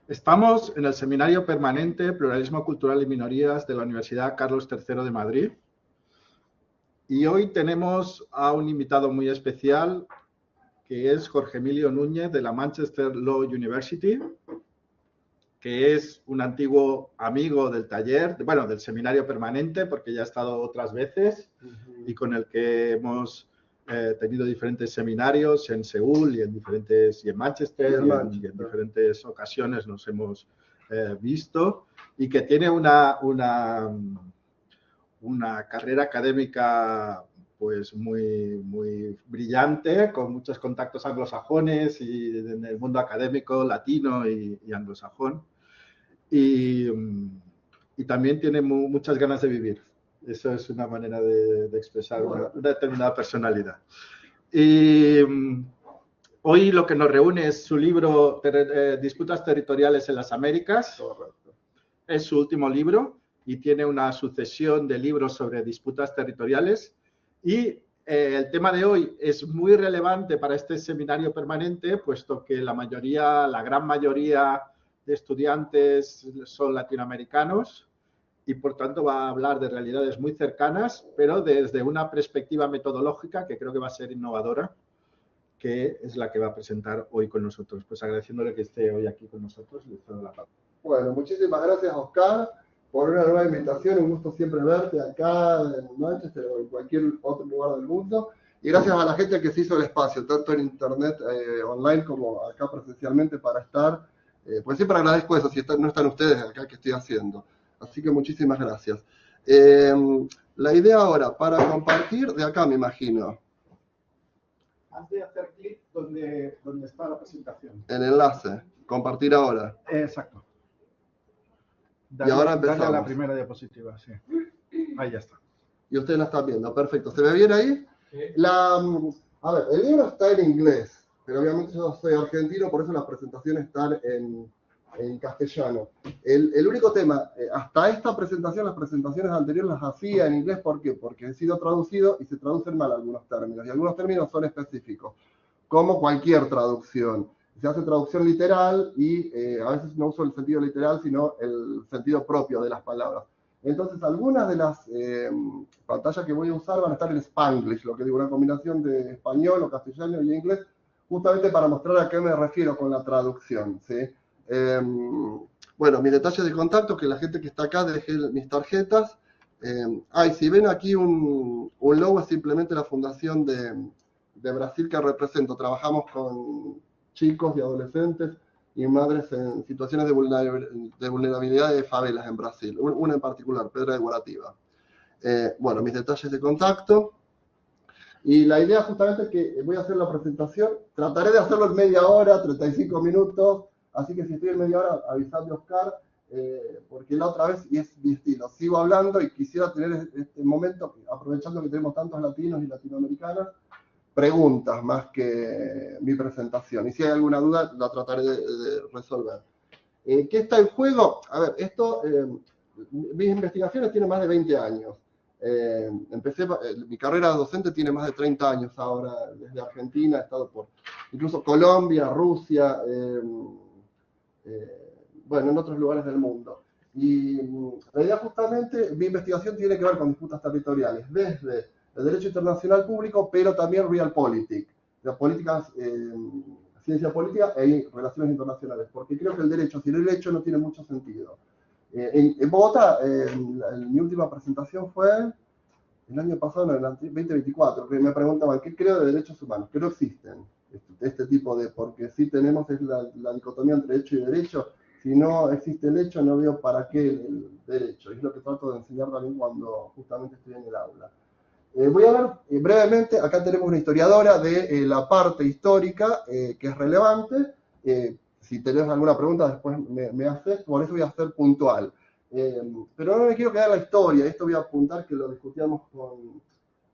Estamos en el Seminario Permanente Pluralismo Cultural y Minorías de la Universidad Carlos III de Madrid. Y hoy tenemos a un invitado muy especial, que es Jorge Emilio Núñez de la Manchester Law University, que es un antiguo amigo del taller, bueno, del Seminario Permanente, porque ya ha estado otras veces y con el que hemos tenido diferentes seminarios en Seúl y en Manchester y en diferentes ocasiones nos hemos visto, y que tiene una carrera académica pues muy brillante, con muchos contactos anglosajones y en el mundo académico latino y anglosajón. Y también tiene muchas ganas de vivir. Eso es una manera de expresar una determinada personalidad. Y hoy lo que nos reúne es su libro Disputas Territoriales en las Américas. Es su último libro y tiene una sucesión de libros sobre disputas territoriales. Y el tema de hoy es muy relevante para este seminario permanente, puesto que la gran mayoría de estudiantes son latinoamericanos y por tanto va a hablar de realidades muy cercanas, pero desde una perspectiva metodológica que creo que va a ser innovadora, que es la que va a presentar hoy con nosotros. Pues agradeciéndole que esté hoy aquí con nosotros, le cedo la palabra. Bueno, muchísimas gracias, Oscar, por una nueva invitación. Un gusto siempre verte acá en Manchester o en cualquier otro lugar del mundo. Y gracias a la gente que se hizo el espacio, tanto en internet, online, como acá presencialmente para estar. Pues siempre agradezco eso, si no están ustedes acá, que estoy haciendo. Así que muchísimas gracias. La idea ahora, para compartir, de acá me imagino. Has de hacer clic donde está la presentación. El enlace, compartir ahora. Exacto. Y ahora empezamos. Dale a la primera diapositiva, sí. Ahí ya está. Y ustedes la están viendo, perfecto. ¿Se ve bien ahí? Sí. A ver, el libro está en inglés, pero obviamente yo soy argentino, por eso las presentaciones están en castellano. El único tema, hasta esta presentación, las presentaciones anteriores las hacía en inglés. ¿Por qué? Porque he sido traducido y se traducen mal algunos términos, y algunos términos son específicos, como cualquier traducción. Se hace traducción literal y a veces no uso el sentido literal, sino el sentido propio de las palabras. Entonces, algunas de las pantallas que voy a usar van a estar en Spanglish, lo que digo, una combinación de español o castellano y inglés, justamente para mostrar a qué me refiero con la traducción, ¿sí? Bueno, mis detalles de contacto, que la gente que está acá dejé mis tarjetas. Si ven aquí un logo, es simplemente la fundación de Brasil que represento. Trabajamos con chicos y adolescentes y madres en situaciones de vulnerabilidad de favelas en Brasil, una en particular, Pedra de Guarativa. Bueno, mis detalles de contacto. Y la idea justamente es que voy a hacer la presentación, trataré de hacerlo en media hora, 35 minutos, así que si estoy en media hora, avisadme, Oscar, porque la otra vez, y es mi estilo, sigo hablando y quisiera tener este momento, aprovechando que tenemos tantos latinos y latinoamericanas, preguntas más que mi presentación. Y si hay alguna duda, la trataré de resolver. ¿Qué está en juego? A ver, mis investigaciones tienen más de 20 años. Mi carrera docente tiene más de 30 años ahora, desde Argentina, he estado por incluso Colombia, Rusia, bueno, en otros lugares del mundo. Y la idea justamente, mi investigación tiene que ver con disputas territoriales, desde el derecho internacional público, pero también realpolitik, las políticas, ciencia política e relaciones internacionales, porque creo que el derecho sin el hecho no tiene mucho sentido. En Bogotá, mi última presentación fue el año pasado, en el 2024, que me preguntaban, ¿qué creo de derechos humanos? Que no existen este tipo de, porque sí tenemos la dicotomía entre hecho y derecho. Si no existe el hecho, no veo para qué el derecho. Es lo que trato de enseñar también cuando justamente estoy en el aula. Voy a ver brevemente, acá tenemos una historiadora de la parte histórica que es relevante. Si tenés alguna pregunta, después me haces, por eso voy a ser puntual. Pero no me quiero quedar en la historia, esto voy a apuntar que lo discutíamos con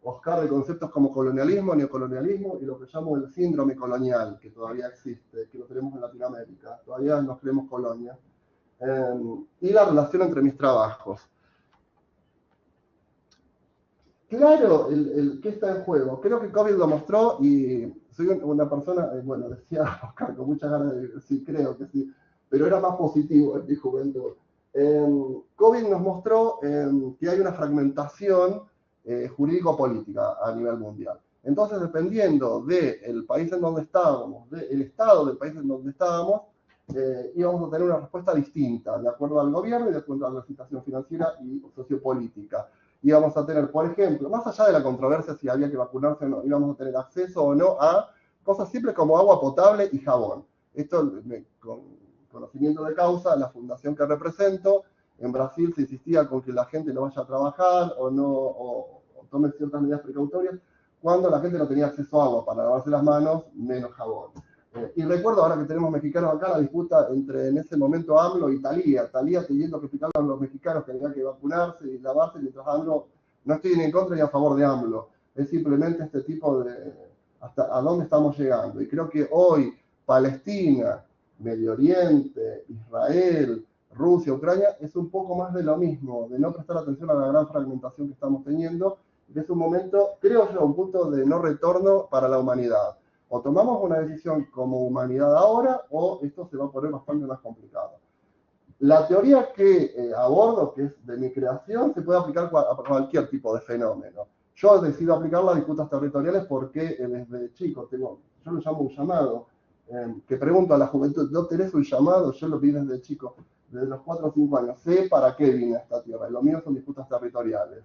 Oscar de conceptos como colonialismo, neocolonialismo y lo que llamo el síndrome colonial, que todavía existe, que lo tenemos en Latinoamérica, todavía nos creemos colonia, y la relación entre mis trabajos. Claro, ¿qué está en juego? Creo que COVID lo mostró y soy una persona, bueno, decía Oscar con muchas ganas de decir, sí, creo que sí, pero era más positivo en mi juventud. COVID nos mostró que hay una fragmentación jurídico-política a nivel mundial. Entonces, dependiendo del país en donde estábamos, del estado del país en donde estábamos, íbamos a tener una respuesta distinta, de acuerdo al gobierno y de acuerdo a la situación financiera y sociopolítica. Íbamos a tener, por ejemplo, más allá de la controversia si había que vacunarse o no, íbamos a tener acceso o no a cosas simples como agua potable y jabón. Esto, con conocimiento de causa, la fundación que represento, en Brasil se insistía con que la gente no vaya a trabajar o no, o tome ciertas medidas precautorias, cuando la gente no tenía acceso a agua para lavarse las manos, menos jabón. Y recuerdo, ahora que tenemos mexicanos acá, la disputa entre en ese momento AMLO y Thalía teniendo que explicarle a los mexicanos que había que vacunarse y lavarse, mientras AMLO, no estoy ni en contra ni a favor de AMLO, es simplemente este tipo de, hasta a dónde estamos llegando. Y creo que hoy Palestina, Medio Oriente, Israel, Rusia, Ucrania, es un poco más de lo mismo, de no prestar atención a la gran fragmentación que estamos teniendo, que es un momento, creo yo, un punto de no retorno para la humanidad. O tomamos una decisión como humanidad ahora, o esto se va a poner bastante más complicado. La teoría que abordo, que es de mi creación, se puede aplicar a cualquier tipo de fenómeno. Yo decido aplicar las disputas territoriales porque desde chico yo lo llamo un llamado, que pregunto a la juventud, ¿no tenés un llamado? Yo lo vi desde chico, desde los 4 o 5 años. Sé para qué vine a esta tierra, y lo mío son disputas territoriales.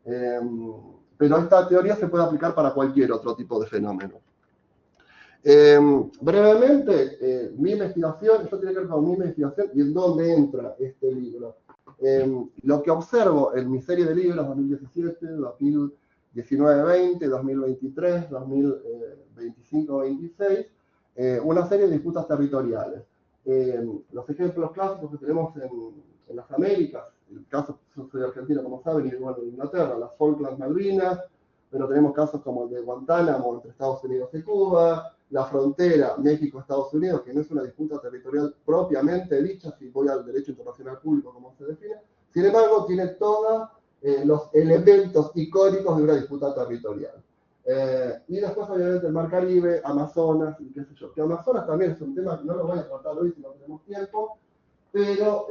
Pero esta teoría se puede aplicar para cualquier otro tipo de fenómeno. Brevemente, mi investigación, esto tiene que ver con mi investigación y en dónde entra este libro. Lo que observo en mi serie de libros 2017, 2019-20, 2023, 2025-26, una serie de disputas territoriales. Los ejemplos clásicos que tenemos en las Américas, el caso, yo soy argentino como saben, y bueno, en Inglaterra, las Falkland Malvinas, pero tenemos casos como el de Guantánamo entre Estados Unidos y Cuba, la frontera México-Estados Unidos, que no es una disputa territorial propiamente dicha, si voy al derecho internacional público como se define, sin embargo tiene todos los elementos icónicos de una disputa territorial. Y después obviamente el Mar Caribe, Amazonas y qué sé yo, que Amazonas también es un tema que no lo voy a tratar hoy si no tenemos tiempo, pero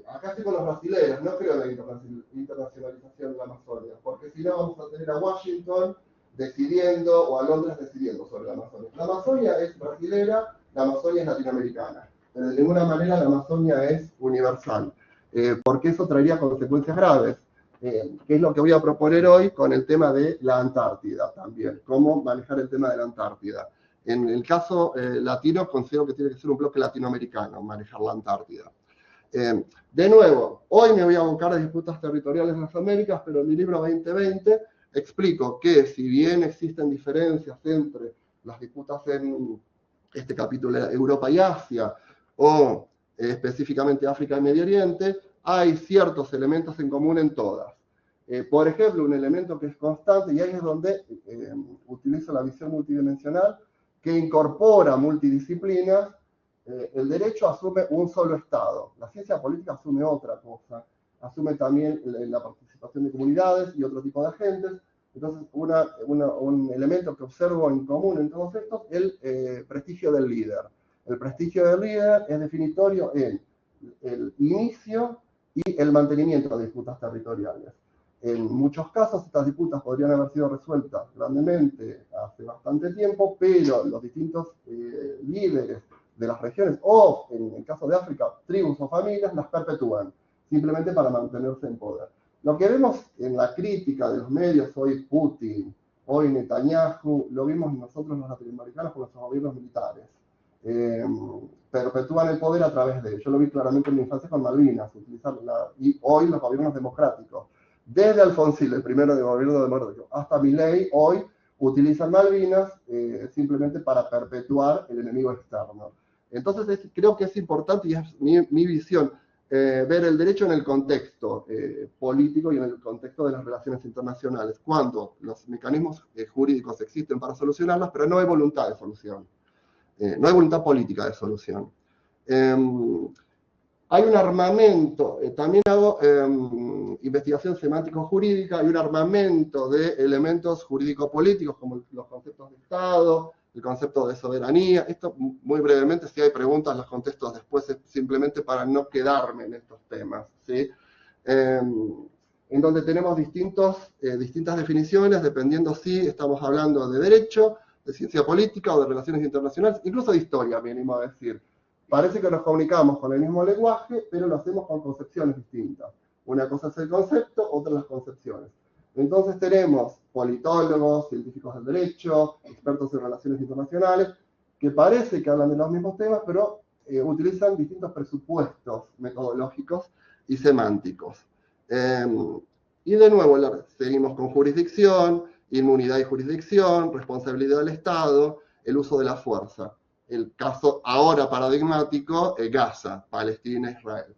acá estoy con los brasileños, no creo en la internacionalización de la Amazonia, porque si no vamos a tener a Washington decidiendo, o a Londres decidiendo sobre la Amazonia. La Amazonia es brasilera, la Amazonia es latinoamericana, pero de ninguna manera la Amazonia es universal, porque eso traería consecuencias graves, que es lo que voy a proponer hoy con el tema de la Antártida también, cómo manejar el tema de la Antártida. En el caso latino, considero que tiene que ser un bloque latinoamericano manejar la Antártida. De nuevo, hoy me voy a abocar a disputas territoriales en las Américas, pero en mi libro 2020 explico que si bien existen diferencias entre las disputas en este capítulo Europa y Asia, o específicamente África y Medio Oriente, hay ciertos elementos en común en todas. Por ejemplo, un elemento que es constante, y ahí es donde utilizo la visión multidimensional, que incorpora multidisciplinas. El derecho asume un solo Estado, la ciencia política asume otra cosa, asume también la participación de comunidades y otro tipo de agentes. Entonces, un elemento que observo en común en todos estos es el prestigio del líder. El prestigio del líder es definitorio en el inicio y el mantenimiento de disputas territoriales. En muchos casos, estas disputas podrían haber sido resueltas grandemente hace bastante tiempo, pero los distintos líderes de las regiones, o en el caso de África, tribus o familias, las perpetúan, simplemente para mantenerse en poder. Lo que vemos en la crítica de los medios, hoy Putin, hoy Netanyahu, lo vimos nosotros los latinoamericanos con nuestros gobiernos militares. Perpetúan el poder a través de ello. Yo lo vi claramente en mi infancia con Malvinas, y hoy los gobiernos democráticos. Desde Alfonsín, el primero de gobierno democrático, hasta Milei, hoy utilizan Malvinas simplemente para perpetuar el enemigo externo. Entonces creo que es importante, y es mi visión, ver el derecho en el contexto político y en el contexto de las relaciones internacionales, cuando los mecanismos jurídicos existen para solucionarlas, pero no hay voluntad de solución. No hay voluntad política de solución. Hay un armamento, también hago investigación semántico-jurídica, hay un armamento de elementos jurídico-políticos, como los conceptos de Estado, el concepto de soberanía. Esto muy brevemente, si hay preguntas las contesto después, simplemente para no quedarme en estos temas, ¿sí? En donde tenemos distintas definiciones, dependiendo si estamos hablando de derecho, de ciencia política o de relaciones internacionales, incluso de historia, me animo a decir. Parece que nos comunicamos con el mismo lenguaje, pero lo hacemos con concepciones distintas. Una cosa es el concepto, otra las concepciones. Entonces tenemos politólogos, científicos del derecho, expertos en relaciones internacionales, que parece que hablan de los mismos temas, pero utilizan distintos presupuestos metodológicos y semánticos. Y de nuevo, seguimos con jurisdicción, inmunidad y jurisdicción, responsabilidad del Estado, el uso de la fuerza. El caso ahora paradigmático, Gaza, Palestina, Israel.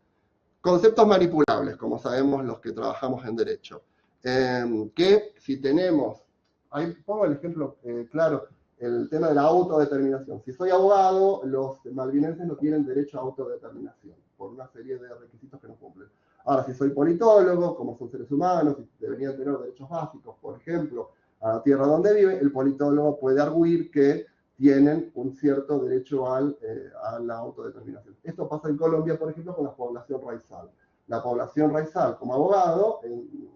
Conceptos manipulables, como sabemos los que trabajamos en derecho. Que si tenemos, ahí pongo el ejemplo claro, el tema de la autodeterminación. Si soy abogado, los malvinenses no tienen derecho a autodeterminación, por una serie de requisitos que no cumplen. Ahora, si soy politólogo, como son seres humanos, y deberían tener derechos básicos, por ejemplo, a la tierra donde vive, el politólogo puede arguir que tienen un cierto derecho a la autodeterminación. Esto pasa en Colombia, por ejemplo, con la población raizal. La población raizal, como abogado, en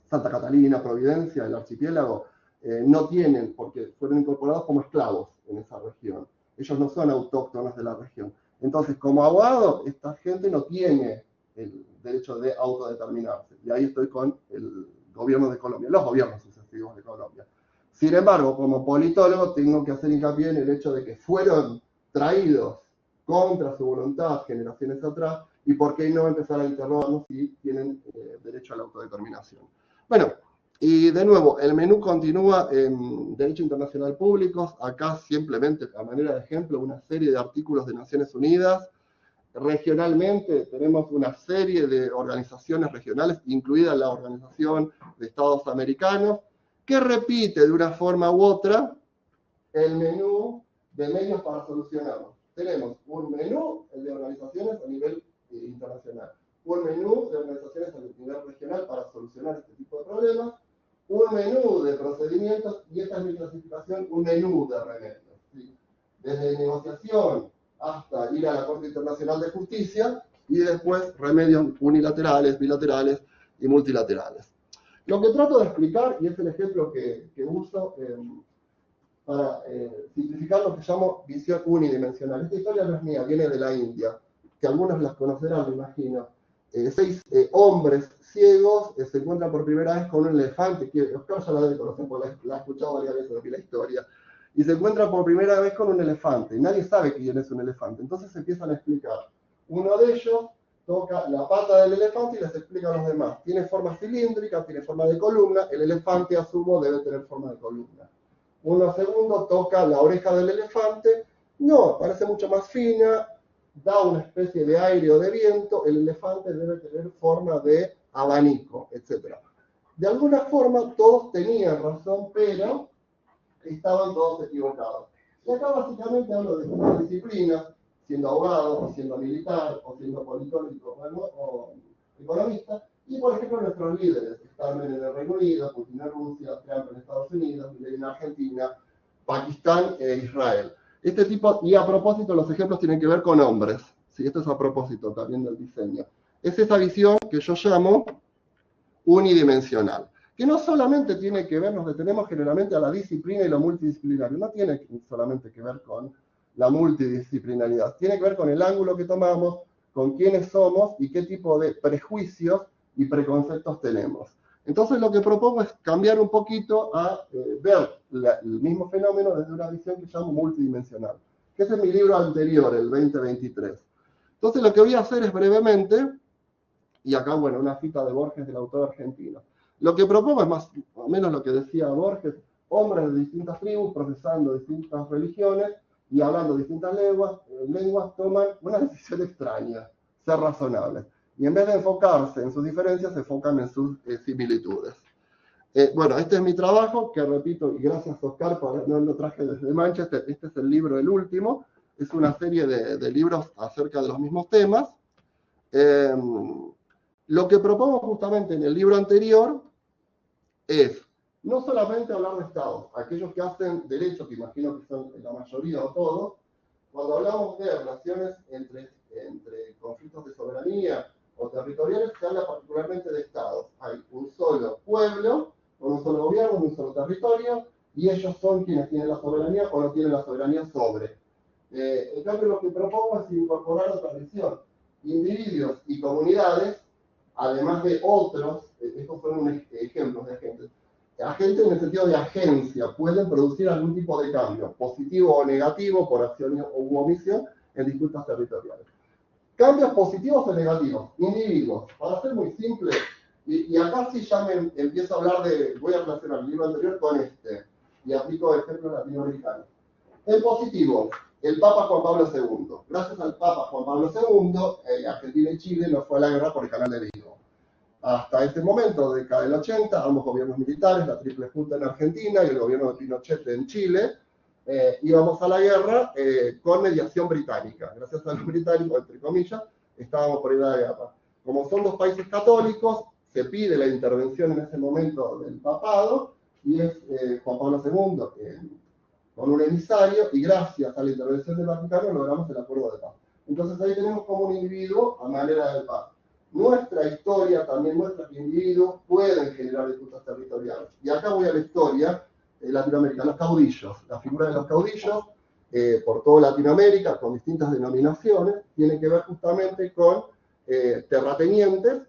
Santa Catalina, Providencia, el archipiélago, no tienen, porque fueron incorporados como esclavos en esa región. Ellos no son autóctonos de la región. Entonces, como abogado, esta gente no tiene el derecho de autodeterminarse. Y ahí estoy con el gobierno de Colombia, los gobiernos sucesivos de Colombia. Sin embargo, como politólogo, tengo que hacer hincapié en el hecho de que fueron traídos contra su voluntad generaciones atrás, y por qué no empezar a interrogarnos si tienen derecho a la autodeterminación. Bueno, y de nuevo, el menú continúa en Derecho Internacional Públicos. Acá simplemente, a manera de ejemplo, una serie de artículos de Naciones Unidas. Regionalmente tenemos una serie de organizaciones regionales, incluida la Organización de Estados Americanos, que repite de una forma u otra el menú de medios para solucionarlo. Tenemos un menú, el de organizaciones a nivel internacional, un menú de organizaciones a nivel regional para solucionar este tipo de problemas, un menú de procedimientos, y esta es mi clasificación, un menú de remedios, ¿sí? Desde negociación hasta ir a la Corte Internacional de Justicia, y después remedios unilaterales, bilaterales y multilaterales. Lo que trato de explicar, y es el ejemplo que uso para simplificar lo que llamo visión unidimensional. Esta historia no es mía, viene de la India, que algunos las conocerán, me imagino. 6 hombres ciegos se encuentran por primera vez con un elefante, que Oscar ya la debe conocer, porque la ha escuchado varias veces aquí la historia, y se encuentran por primera vez con un elefante, y nadie sabe quién es un elefante. Entonces se empiezan a explicar. Uno de ellos toca la pata del elefante y les explica a los demás. Tiene forma cilíndrica, tiene forma de columna, el elefante, asumo, debe tener forma de columna. Uno segundo toca la oreja del elefante, no, parece mucho más fina, da una especie de aire o de viento, el elefante debe tener forma de abanico, etc. De alguna forma todos tenían razón, pero estaban todos equivocados. Y acá básicamente hablo de distintas disciplinas, siendo abogado, o siendo militar, o siendo politólogo o economista, y por ejemplo nuestros líderes, Starmer en el Reino Unido, Putin en Rusia, Trump en Estados Unidos, Milei en Argentina, Pakistán e Israel. Este tipo, y a propósito, los ejemplos tienen que ver con hombres, ¿sí? Esto es a propósito también del diseño. Es esa visión que yo llamo unidimensional, que no solamente tiene que ver, nos detenemos generalmente a la disciplina y lo multidisciplinario, no tiene solamente que ver con la multidisciplinaridad, tiene que ver con el ángulo que tomamos, con quiénes somos y qué tipo de prejuicios y preconceptos tenemos. Entonces lo que propongo es cambiar un poquito a ver el mismo fenómeno desde una visión que llamo multidimensional, que ese es mi libro anterior, el 2023. Entonces lo que voy a hacer es brevemente, y acá, bueno, una cita de Borges, del autor argentino. Lo que propongo es más o menos lo que decía Borges: hombres de distintas tribus, procesando distintas religiones y hablando distintas lenguas, toman una decisión extraña: ser razonables. Y en vez de enfocarse en sus diferencias, se enfocan en sus similitudes. Bueno, este es mi trabajo, que repito, y gracias Oscar, no lo traje desde Manchester, este es el libro, el último, es una serie de libros acerca de los mismos temas. Lo que propongo justamente en el libro anterior es no solamente hablar de estados, aquellos que hacen derecho, que imagino que son la mayoría o todos, cuando hablamos de relaciones entre conflictos de soberanía o territoriales, se habla particularmente de estados. Hay un solo pueblo, con un solo gobierno, un solo territorio, y ellos son quienes tienen la soberanía o no tienen la soberanía sobre. En cambio, lo que propongo es incorporar otra visión. Individuos y comunidades, además de otros, estos son ejemplos de agentes. Agentes en el sentido de agencia, pueden producir algún tipo de cambio, positivo o negativo, por acción u omisión, en disputas territoriales. Cambios positivos o negativos, individuos. Para ser muy simple, y acá sí ya me empiezo a hablar de, voy a relacionar el libro anterior con este, y aplico ejemplos latinoamericanos. En positivo, el Papa Juan Pablo II. Gracias al Papa Juan Pablo II, Argentina y Chile no fue a la guerra por el Canal de Beagle. Hasta ese momento, década del 80, ambos gobiernos militares, la Triple Junta en Argentina y el gobierno de Pinochet en Chile, íbamos a la guerra con mediación británica. Gracias a los británicos, entre comillas, estábamos por ir a la guerra. Como son dos países católicos, se pide la intervención en ese momento del papado, y es Juan Pablo II con un emisario, y gracias a la intervención del Vaticano logramos el acuerdo de paz. Entonces ahí tenemos como un individuo a manera de paz. Nuestra historia también muestra que individuos pueden generar disputas territoriales. Y acá voy a la historia latinoamericana, los caudillos. La figura de los caudillos, por toda Latinoamérica, con distintas denominaciones, tiene que ver justamente con terratenientes,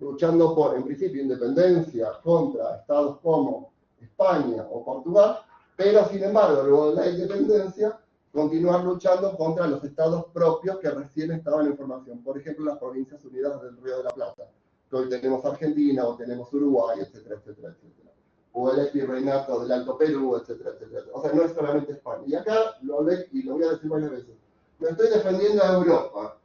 luchando por, en principio, independencia contra estados como España o Portugal, pero sin embargo, luego de la independencia, continuar luchando contra los estados propios que recién estaban en formación. Por ejemplo, las Provincias Unidas del Río de la Plata, que hoy tenemos Argentina o tenemos Uruguay, etcétera, etcétera, etcétera. O el virreinato del Alto Perú, etcétera, etcétera. O sea, no es solamente España. Y acá lo hablé y lo voy a decir varias veces. No estoy defendiendo a Europa,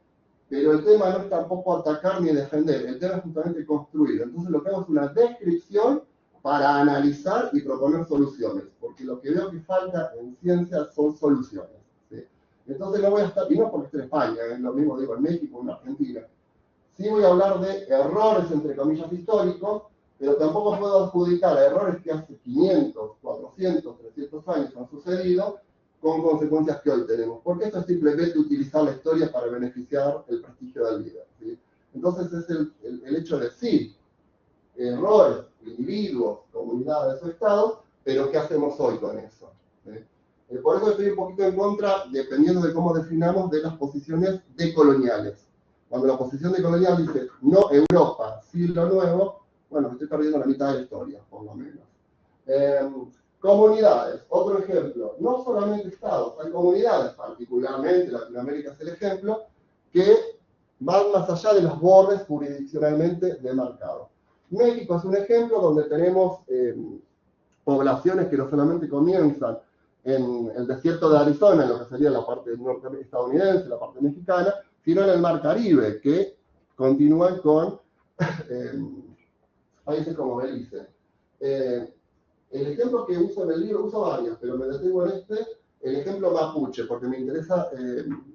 pero el tema no es tampoco atacar ni defender, el tema es justamente construir. Entonces lo que hago es una descripción para analizar y proponer soluciones, porque lo que veo que falta en ciencia son soluciones. ¿Sí? Entonces no voy a estar, y no porque esté en España, es lo mismo digo en México, en Argentina. Sí voy a hablar de errores, entre comillas, históricos, pero tampoco puedo adjudicar a errores que hace 500, 400, 300 años han sucedido, con consecuencias que hoy tenemos. Porque esto es simplemente utilizar la historia para beneficiar el prestigio del líder. ¿Sí? Entonces es el hecho de sí, errores, individuos, comunidades o estados, pero ¿qué hacemos hoy con eso? ¿Sí? Por eso estoy un poquito en contra, dependiendo de cómo definamos, de las posiciones decoloniales. Cuando la posición decolonial dice, no Europa, sí lo nuevo, bueno, estoy perdiendo la mitad de la historia, por lo menos. Comunidades, otro ejemplo, no solamente estados, hay comunidades, particularmente Latinoamérica es el ejemplo, que van más allá de los bordes jurisdiccionalmente demarcados. México es un ejemplo donde tenemos poblaciones que no solamente comienzan en el desierto de Arizona, en lo que sería la parte norte estadounidense, la parte mexicana, sino en el Mar Caribe, que continúan con países como Belice. El ejemplo que uso en el libro, uso varios, pero me detengo en este, el ejemplo mapuche, porque me interesa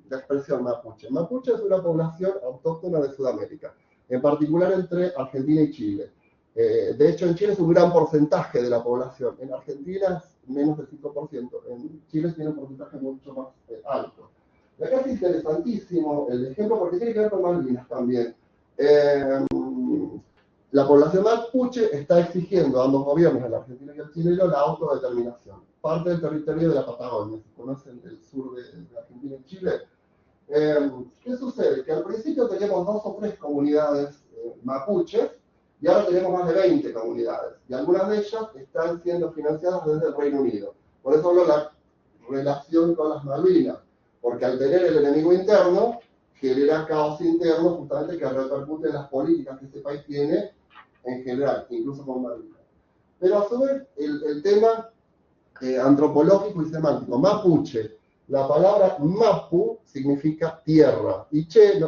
la expresión mapuche. Mapuche es una población autóctona de Sudamérica, en particular entre Argentina y Chile. De hecho, en Chile es un gran porcentaje de la población, en Argentina es menos del 5%, en Chile tiene un porcentaje mucho más alto. Y acá es interesantísimo el ejemplo, porque tiene que ver con Malvinas también. La población mapuche está exigiendo a ambos gobiernos, el argentino y el chileno, la autodeterminación. Parte del territorio de la Patagonia, si conocen el sur de Argentina y Chile. ¿Qué sucede? Que al principio teníamos 2 o 3 comunidades mapuches, y ahora tenemos más de 20 comunidades. Y algunas de ellas están siendo financiadas desde el Reino Unido. Por eso hablo de la relación con las Malvinas, porque al tener el enemigo interno, genera caos interno justamente que repercute en las políticas que ese país tiene en general, incluso con Malvinas. Pero a su vez, el tema antropológico y semántico, mapuche, la palabra mapu significa tierra, y che,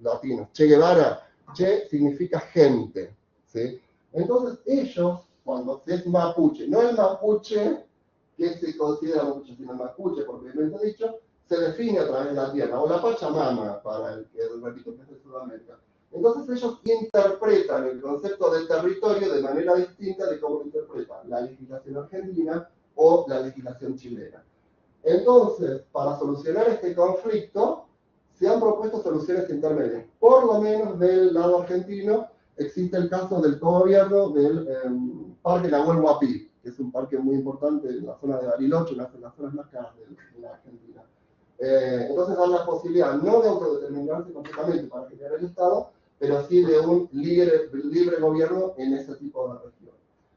latino, Che Guevara, che significa gente, ¿sí? Entonces ellos, cuando es mapuche, no el mapuche que se considera mapuche, sino el mapuche, propiamente dicho, se define a través de la tierra, o la Pachamama, para el que repito que es de Sudamérica. Entonces ellos interpretan el concepto de territorio de manera distinta de cómo lo interpreta la legislación argentina o la legislación chilena. Entonces, para solucionar este conflicto, se han propuesto soluciones intermedias. Por lo menos del lado argentino existe el caso del cogobierno del Parque Nahuel Huapi, que es un parque muy importante en la zona de Bariloche, una de las zonas más caras de la Argentina. Entonces dan la posibilidad no de autodeterminarse completamente para generar el Estado, pero sí de un libre gobierno en ese tipo de región.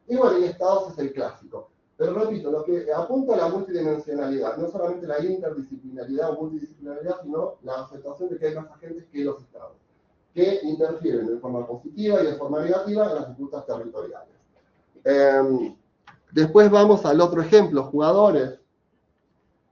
Y bueno, y Estados es el clásico. Pero repito, lo que apunta a la multidimensionalidad, no solamente la interdisciplinaridad o multidisciplinaridad, sino la aceptación de que hay más agentes que los Estados, que interfieren de forma positiva y de forma negativa en las disputas territoriales. Después vamos al otro ejemplo, jugadores.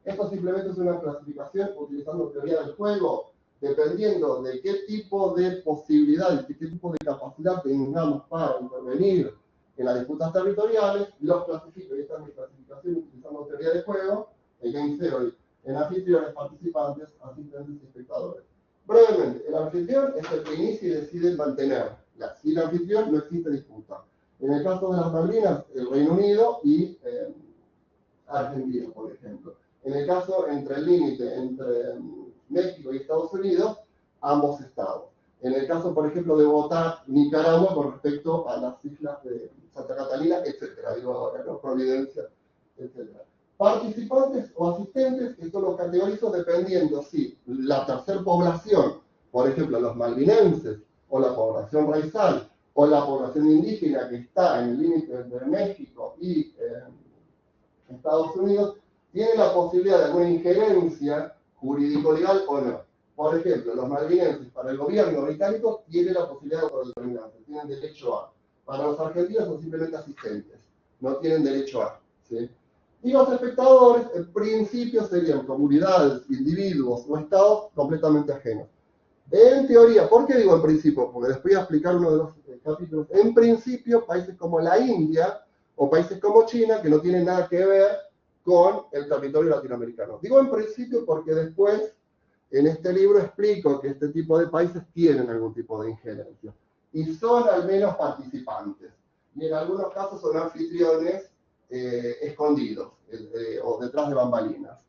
Esto simplemente es una clasificación utilizando teoría del juego, dependiendo de qué tipo de posibilidades, de qué tipo de capacidad tengamos para intervenir en las disputas territoriales, los clasifico, y esta es mi clasificación utilizando teoría de juego, el Game Theory, en anfitriones, participantes, asistentes y espectadores. Brevemente, el anfitrión es el que inicia y decide mantener. Sin anfitrión no existe disputa. En el caso de las Malvinas, el Reino Unido y Argentina, por ejemplo. En el caso entre el límite entre México y Estados Unidos, ambos estados. En el caso, por ejemplo, de votar Nicaragua con respecto a las islas de Santa Catalina, etcétera, digo ahora, ¿no? Providencia, etcétera. Participantes o asistentes, esto lo categorizo dependiendo si la tercera población, por ejemplo, los malvinenses, o la población raizal, o la población indígena que está en el límite entre México y Estados Unidos, tiene la posibilidad de alguna injerencia jurídico-legal o no. Por ejemplo, los malvinenses, para el gobierno británico, tienen la posibilidad de autodeterminarse, tienen derecho a. Para los argentinos son simplemente asistentes, no tienen derecho a. ¿Sí? Y los espectadores, en principio, serían comunidades, individuos o estados completamente ajenos. En teoría, ¿por qué digo en principio? Porque les voy a explicar uno de los capítulos. En principio, países como la India o países como China, que no tienen nada que ver con el territorio latinoamericano. Digo en principio porque después, en este libro explico que este tipo de países tienen algún tipo de injerencia y son al menos participantes. Y en algunos casos son anfitriones escondidos o detrás de bambalinas.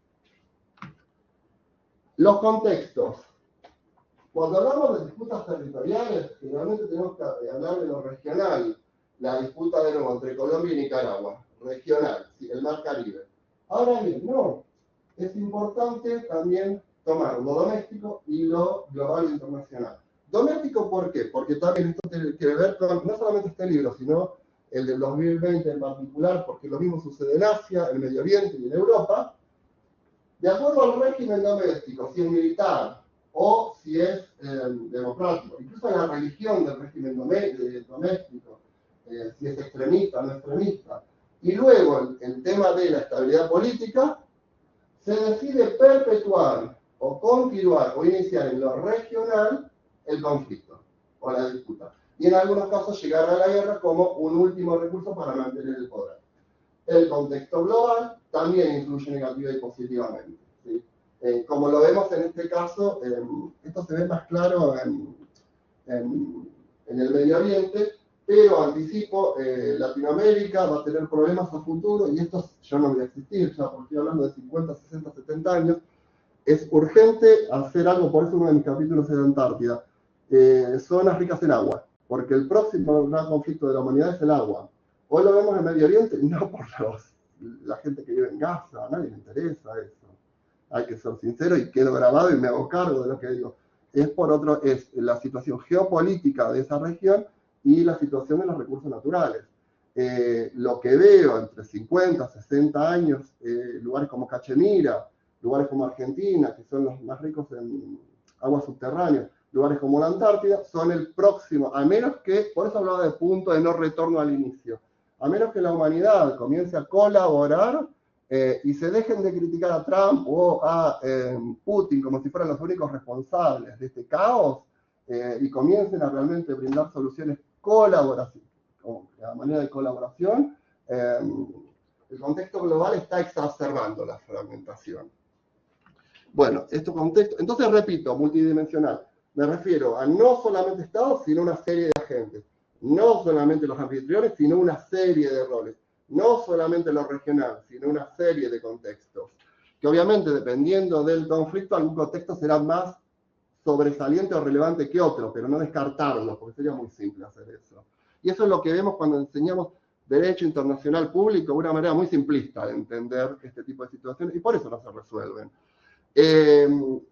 Los contextos. Cuando hablamos de disputas territoriales, generalmente tenemos que hablar de lo regional. La disputa de nuevo entre Colombia y Nicaragua. Regional, sí, el Mar Caribe. Ahora bien, no. Es importante también tomar lo doméstico y lo global e internacional. Doméstico, ¿por qué? Porque también esto tiene que ver con, no solamente este libro, sino el del 2020 en particular, porque lo mismo sucede en Asia, en Medio Oriente y en Europa. De acuerdo al régimen doméstico, si es militar o si es democrático, incluso la religión del régimen doméstico, si es extremista o no extremista, y luego el tema de la estabilidad política, se decide perpetuar o continuar o iniciar en lo regional el conflicto o la disputa. Y en algunos casos llegar a la guerra como un último recurso para mantener el poder. El contexto global también influye negativa y positivamente. ¿Sí? Como lo vemos en este caso, esto se ve más claro en el Medio Oriente, pero anticipo, Latinoamérica va a tener problemas a futuro y esto yo no voy a existir, ya porque estoy hablando de 50, 60, 70 años. Es urgente hacer algo, por eso uno de mis capítulos es de Antártida. Zonas ricas en agua, porque el próximo gran conflicto de la humanidad es el agua. Hoy lo vemos en Medio Oriente, no por la gente que vive en Gaza, a nadie le interesa eso. Hay que ser sincero y quedo grabado y me hago cargo de lo que digo. Es por otro, es la situación geopolítica de esa región y la situación de los recursos naturales. Lo que veo entre 50, 60 años, lugares como Cachemira, lugares como Argentina, que son los más ricos en aguas subterráneas, lugares como la Antártida, son el próximo, a menos que, por eso hablaba de punto de no retorno al inicio, a menos que la humanidad comience a colaborar y se dejen de criticar a Trump o a Putin como si fueran los únicos responsables de este caos y comiencen a realmente brindar soluciones colaborativas, a manera de colaboración, el contexto global está exacerbando la fragmentación. Bueno, este contexto, entonces repito, multidimensional. Me refiero a no solamente Estados, sino una serie de agentes. No solamente los anfitriones, sino una serie de roles. No solamente lo regional, sino una serie de contextos. Que obviamente, dependiendo del conflicto, algún contexto será más sobresaliente o relevante que otro, pero no descartarlo, porque sería muy simple hacer eso. Y eso es lo que vemos cuando enseñamos derecho internacional público, una manera muy simplista de entender este tipo de situaciones, y por eso no se resuelven.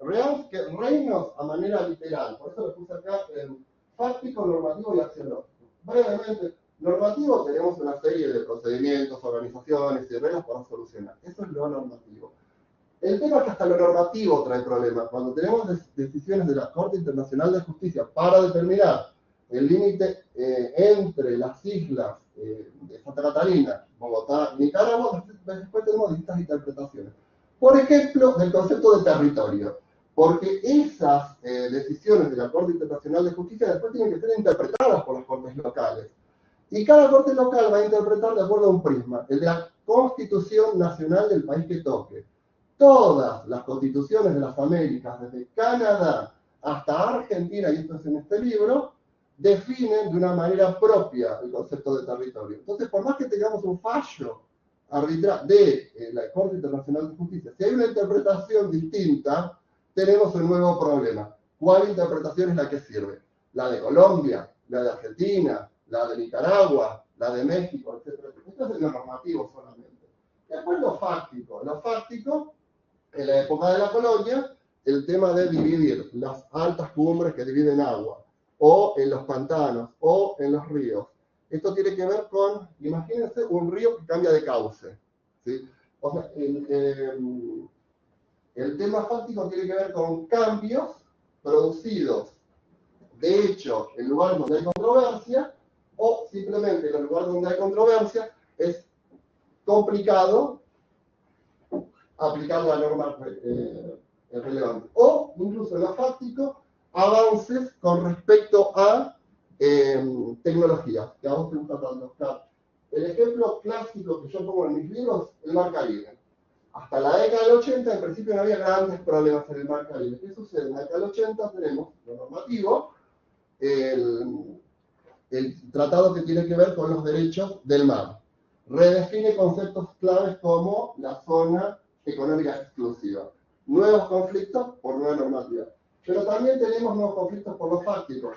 Reinos a manera literal, por eso lo puse acá en fáctico, normativo y axiológico. Brevemente, normativo tenemos una serie de procedimientos, organizaciones y reglas para solucionar. Eso es lo normativo. El tema es que hasta lo normativo trae problemas. Cuando tenemos decisiones de la Corte Internacional de Justicia para determinar el límite entre las islas de Santa Catarina, Bogotá y Nicaragua, después tenemos distintas interpretaciones. Por ejemplo, del concepto de territorio. Porque esas decisiones de la Corte Internacional de Justicia después tienen que ser interpretadas por las cortes locales. Y cada corte local va a interpretar de acuerdo a un prisma, el de la Constitución Nacional del país que toque. Todas las constituciones de las Américas, desde Canadá hasta Argentina, y esto es en este libro, definen de una manera propia el concepto de territorio. Entonces, por más que tengamos un fallo arbitral de la Corte Internacional de Justicia, si hay una interpretación distinta, tenemos un nuevo problema. ¿Cuál interpretación es la que sirve? ¿La de Colombia? ¿La de Argentina? ¿La de Nicaragua? ¿La de México? Etcétera. Esto es lo normativo solamente. Después lo fáctico. Lo fáctico, en la época de la colonia, el tema de dividir las altas cumbres que dividen agua, o en los pantanos, o en los ríos. Esto tiene que ver con, imagínense, un río que cambia de cauce, ¿sí? O sea, el tema fáctico tiene que ver con cambios producidos, de hecho, en lugares donde hay controversia, o simplemente en los lugares donde hay controversia, es complicado aplicar la norma relevante. O, incluso en lo fáctico, avances con respecto a tecnologías, que a vos te gusta tanto. El ejemplo clásico que yo pongo en mis libros es el Mar Caribe. Hasta la década del 80, en principio no había grandes problemas en el Mar Caribe. ¿Qué sucede? En la década del 80 tenemos lo normativo, el tratado que tiene que ver con los derechos del mar. Redefine conceptos claves como la zona económica exclusiva. Nuevos conflictos por nueva normativa. Pero también tenemos nuevos conflictos por los fácticos.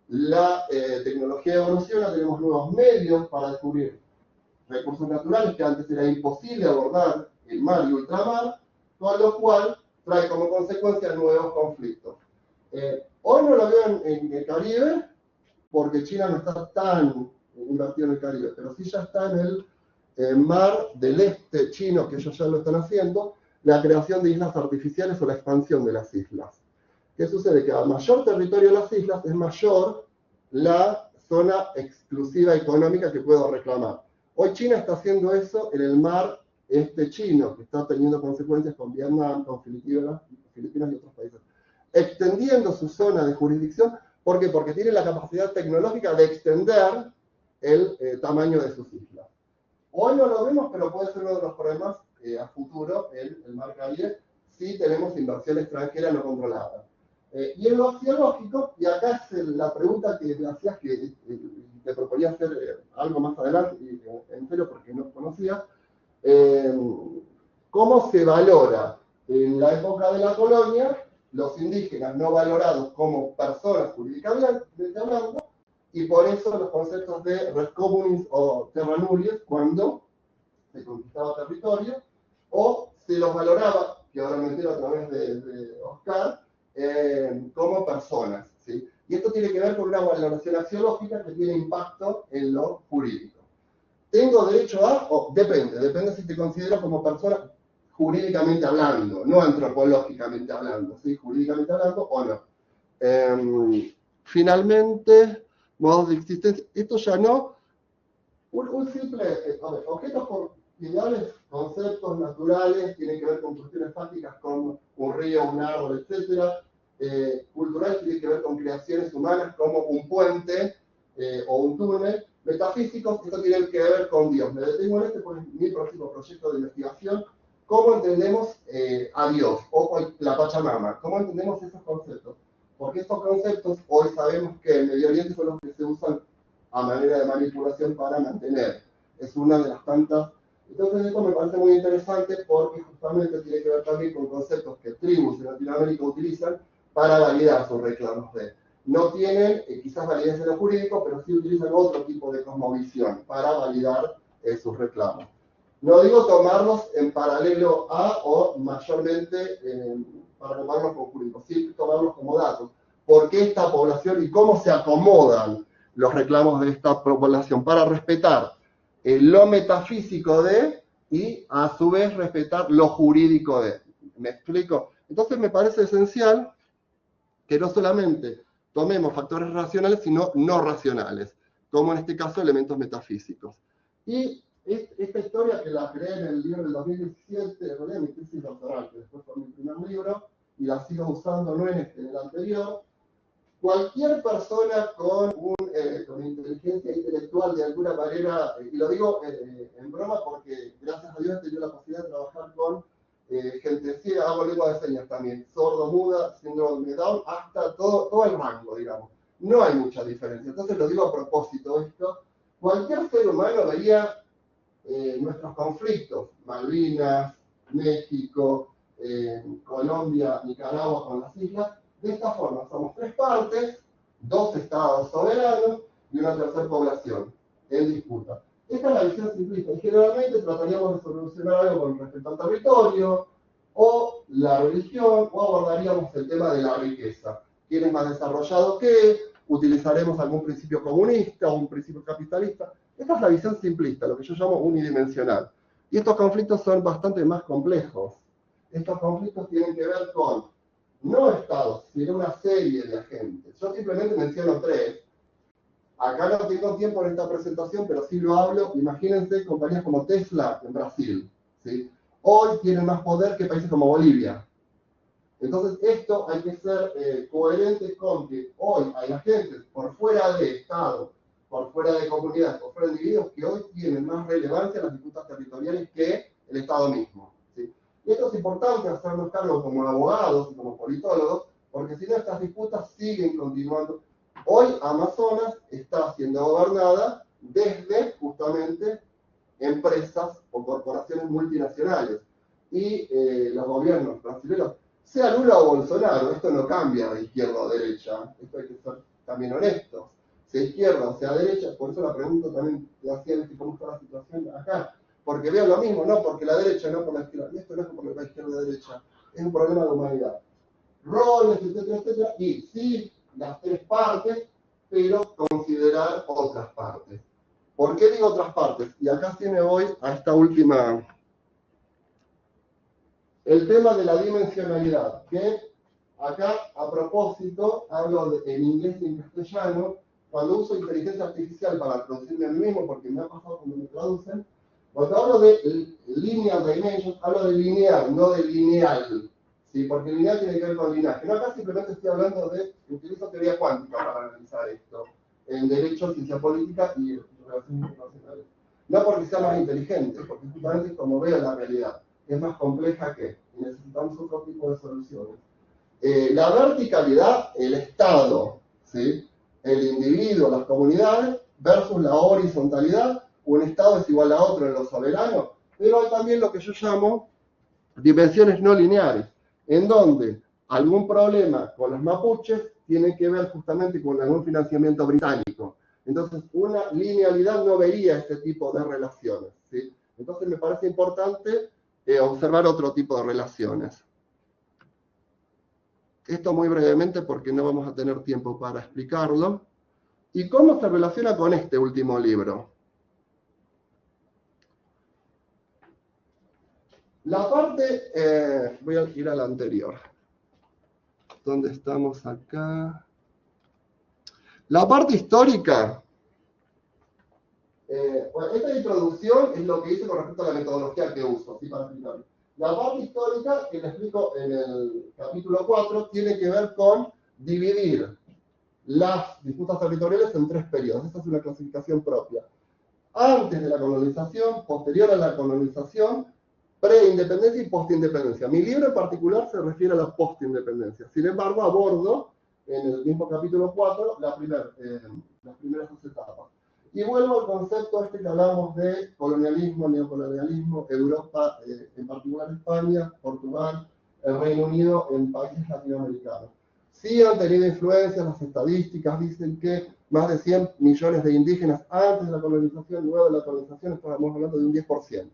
La tecnología evoluciona, tenemos nuevos medios para descubrir recursos naturales que antes era imposible abordar el mar y ultramar, con lo cual trae como consecuencia nuevos conflictos. Hoy no lo veo en el Caribe, porque China no está tan invertido en el Caribe, pero sí ya está en el mar del este chino, que ellos ya lo están haciendo, la creación de islas artificiales o la expansión de las islas. ¿Qué sucede? Que a mayor territorio de las islas es mayor la zona exclusiva económica que puedo reclamar. Hoy China está haciendo eso en el mar este chino, que está teniendo consecuencias con Vietnam, con Filipinas y otros países. Extendiendo su zona de jurisdicción. ¿Por qué? Porque tiene la capacidad tecnológica de extender el tamaño de sus islas. Hoy no lo vemos, pero puede ser uno de los problemas a futuro en el Mar Caribe si tenemos inversión extranjera no controlada. Y en lo axiológico, y acá es la pregunta que me hacías, que te proponía hacer algo más adelante, y en serio porque no conocía, ¿cómo se valora en la época de la colonia los indígenas no valorados como personas jurídicamente hablando, y por eso los conceptos de res communis o terra nullius cuando se conquistaba territorio, o se los valoraba, que ahora me entero a través de Oscar, como personas, ¿sí? Y esto tiene que ver con una valoración axiológica que tiene impacto en lo jurídico. ¿Tengo derecho a? O depende si te considero como persona jurídicamente hablando, no antropológicamente hablando, ¿sí? Jurídicamente hablando o no. Finalmente, modos de existencia, esto ya no, un simple, objetos ideales, conceptos naturales, tienen que ver con cuestiones fácticas como un río, un árbol, etc. Cultural tiene que ver con creaciones humanas como un puente o un túnel. Metafísicos, esto tiene que ver con Dios. Me detengo en este porque es mi próximo proyecto de investigación. ¿Cómo entendemos a Dios o la Pachamama? ¿Cómo entendemos esos conceptos? Porque estos conceptos hoy sabemos que en Medio Oriente son los que se usan a manera de manipulación para mantener. Es una de las tantas. Entonces esto me parece muy interesante porque justamente tiene que ver también con conceptos que tribus en Latinoamérica utilizan para validar sus reclamos de. No tienen quizás validez en lo jurídico, pero sí utilizan otro tipo de cosmovisión para validar sus reclamos. No digo tomarlos en paralelo a o mayormente para tomarlos como jurídicos, sí tomarlos como datos. ¿Por qué esta población y cómo se acomodan los reclamos de esta población para respetar lo metafísico de y a su vez respetar lo jurídico de? ¿Me explico? Entonces me parece esencial que no solamente tomemos factores racionales, sino no racionales, como en este caso elementos metafísicos. Y esta historia que la creé en el libro del 2017, de mi tesis doctoral, que después fue mi primer libro, y la sigo usando no en este, en el anterior, cualquier persona con inteligencia intelectual de alguna manera, y lo digo en broma porque gracias a Dios he tenido la posibilidad de trabajar con gente ciega, hago lengua de señas también, sordo, muda, síndrome de Down, hasta todo el rango, digamos. No hay mucha diferencia. Entonces lo digo a propósito esto. Cualquier ser humano vería nuestros conflictos, Malvinas, México, Colombia, Nicaragua con las islas, de esta forma. Somos 3 partes, 2 estados soberanos y una tercera población en disputa. Esta es la visión simplista y generalmente trataríamos de solucionar algo con respecto al territorio o la religión o abordaríamos el tema de la riqueza. ¿Quién es más desarrollado qué? Utilizaremos algún principio comunista o un principio capitalista. Esta es la visión simplista, lo que yo llamo unidimensional. Y estos conflictos son bastante más complejos. Estos conflictos tienen que ver con no estados, sino una serie de agentes. Yo simplemente menciono 3. Acá no tengo tiempo en esta presentación, pero sí lo hablo. Imagínense compañías como Tesla en Brasil, ¿sí? Hoy tienen más poder que países como Bolivia. Entonces, esto hay que ser coherente con que hoy hay agentes por fuera de Estado, por fuera de comunidades, por fuera de individuos que hoy tienen más relevancia en las disputas territoriales que el Estado mismo, ¿sí? Y esto es importante hacernos cargo como abogados y como politólogos, porque si no estas disputas siguen continuando. Hoy Amazonas está siendo gobernada desde justamente empresas o corporaciones multinacionales. Y los gobiernos brasileños, sea Lula o Bolsonaro, esto no cambia de izquierda o derecha, esto hay que ser también honestos, sea izquierda o sea derecha, por eso la pregunta también te hacía cómo está la situación acá, porque veo lo mismo, no porque la derecha, no por la izquierda, y esto no es por la izquierda o derecha, es un problema de humanidad. Roles, etcétera, etcétera, y sí, las 3 partes, pero considerar otras partes. ¿Por qué digo otras partes? Y acá sí me voy a esta última. El tema de la dimensionalidad, que acá a propósito hablo en inglés y en castellano, cuando uso inteligencia artificial para traducirme a mí mismo, porque me ha pasado cuando me traducen, cuando hablo de linear dimensions, hablo de lineal, no de lineal, ¿sí? Porque lineal tiene que ver con linaje. No, acá simplemente estoy hablando utilizo teoría cuántica para analizar esto, en derecho, ciencia política y relaciones internacionales. No porque sea más inteligente, porque justamente es como veo la realidad. Es más compleja que, y necesitamos otro tipo de soluciones. La verticalidad, el Estado, ¿sí? El individuo, las comunidades, versus la horizontalidad, un Estado es igual a otro en lo soberano, pero hay también lo que yo llamo dimensiones no lineares, en donde algún problema con los mapuches tiene que ver justamente con algún financiamiento británico. Entonces, una linealidad no vería este tipo de relaciones, ¿sí? Entonces, me parece importante observar otro tipo de relaciones. Esto muy brevemente porque no vamos a tener tiempo para explicarlo. ¿Y cómo se relaciona con este último libro? La parte, voy a ir a la anterior. ¿Dónde estamos acá? La parte histórica. Bueno, esta introducción es lo que hice con respecto a la metodología que uso, ¿sí? Para explicarlo. La parte histórica, que le explico en el capítulo 4, tiene que ver con dividir las disputas territoriales en 3 periodos. Esta es una clasificación propia. Antes de la colonización, posterior a la colonización, preindependencia y postindependencia. Mi libro en particular se refiere a la postindependencia. Sin embargo, abordo en el mismo capítulo 4 las primeras dos etapas. Y vuelvo al concepto este que hablamos de colonialismo, neocolonialismo, Europa, en particular España, Portugal, el Reino Unido en países latinoamericanos. Sí han tenido influencias, las estadísticas dicen que más de 100 millones de indígenas antes de la colonización, luego de la colonización, estábamos hablando de un 10%.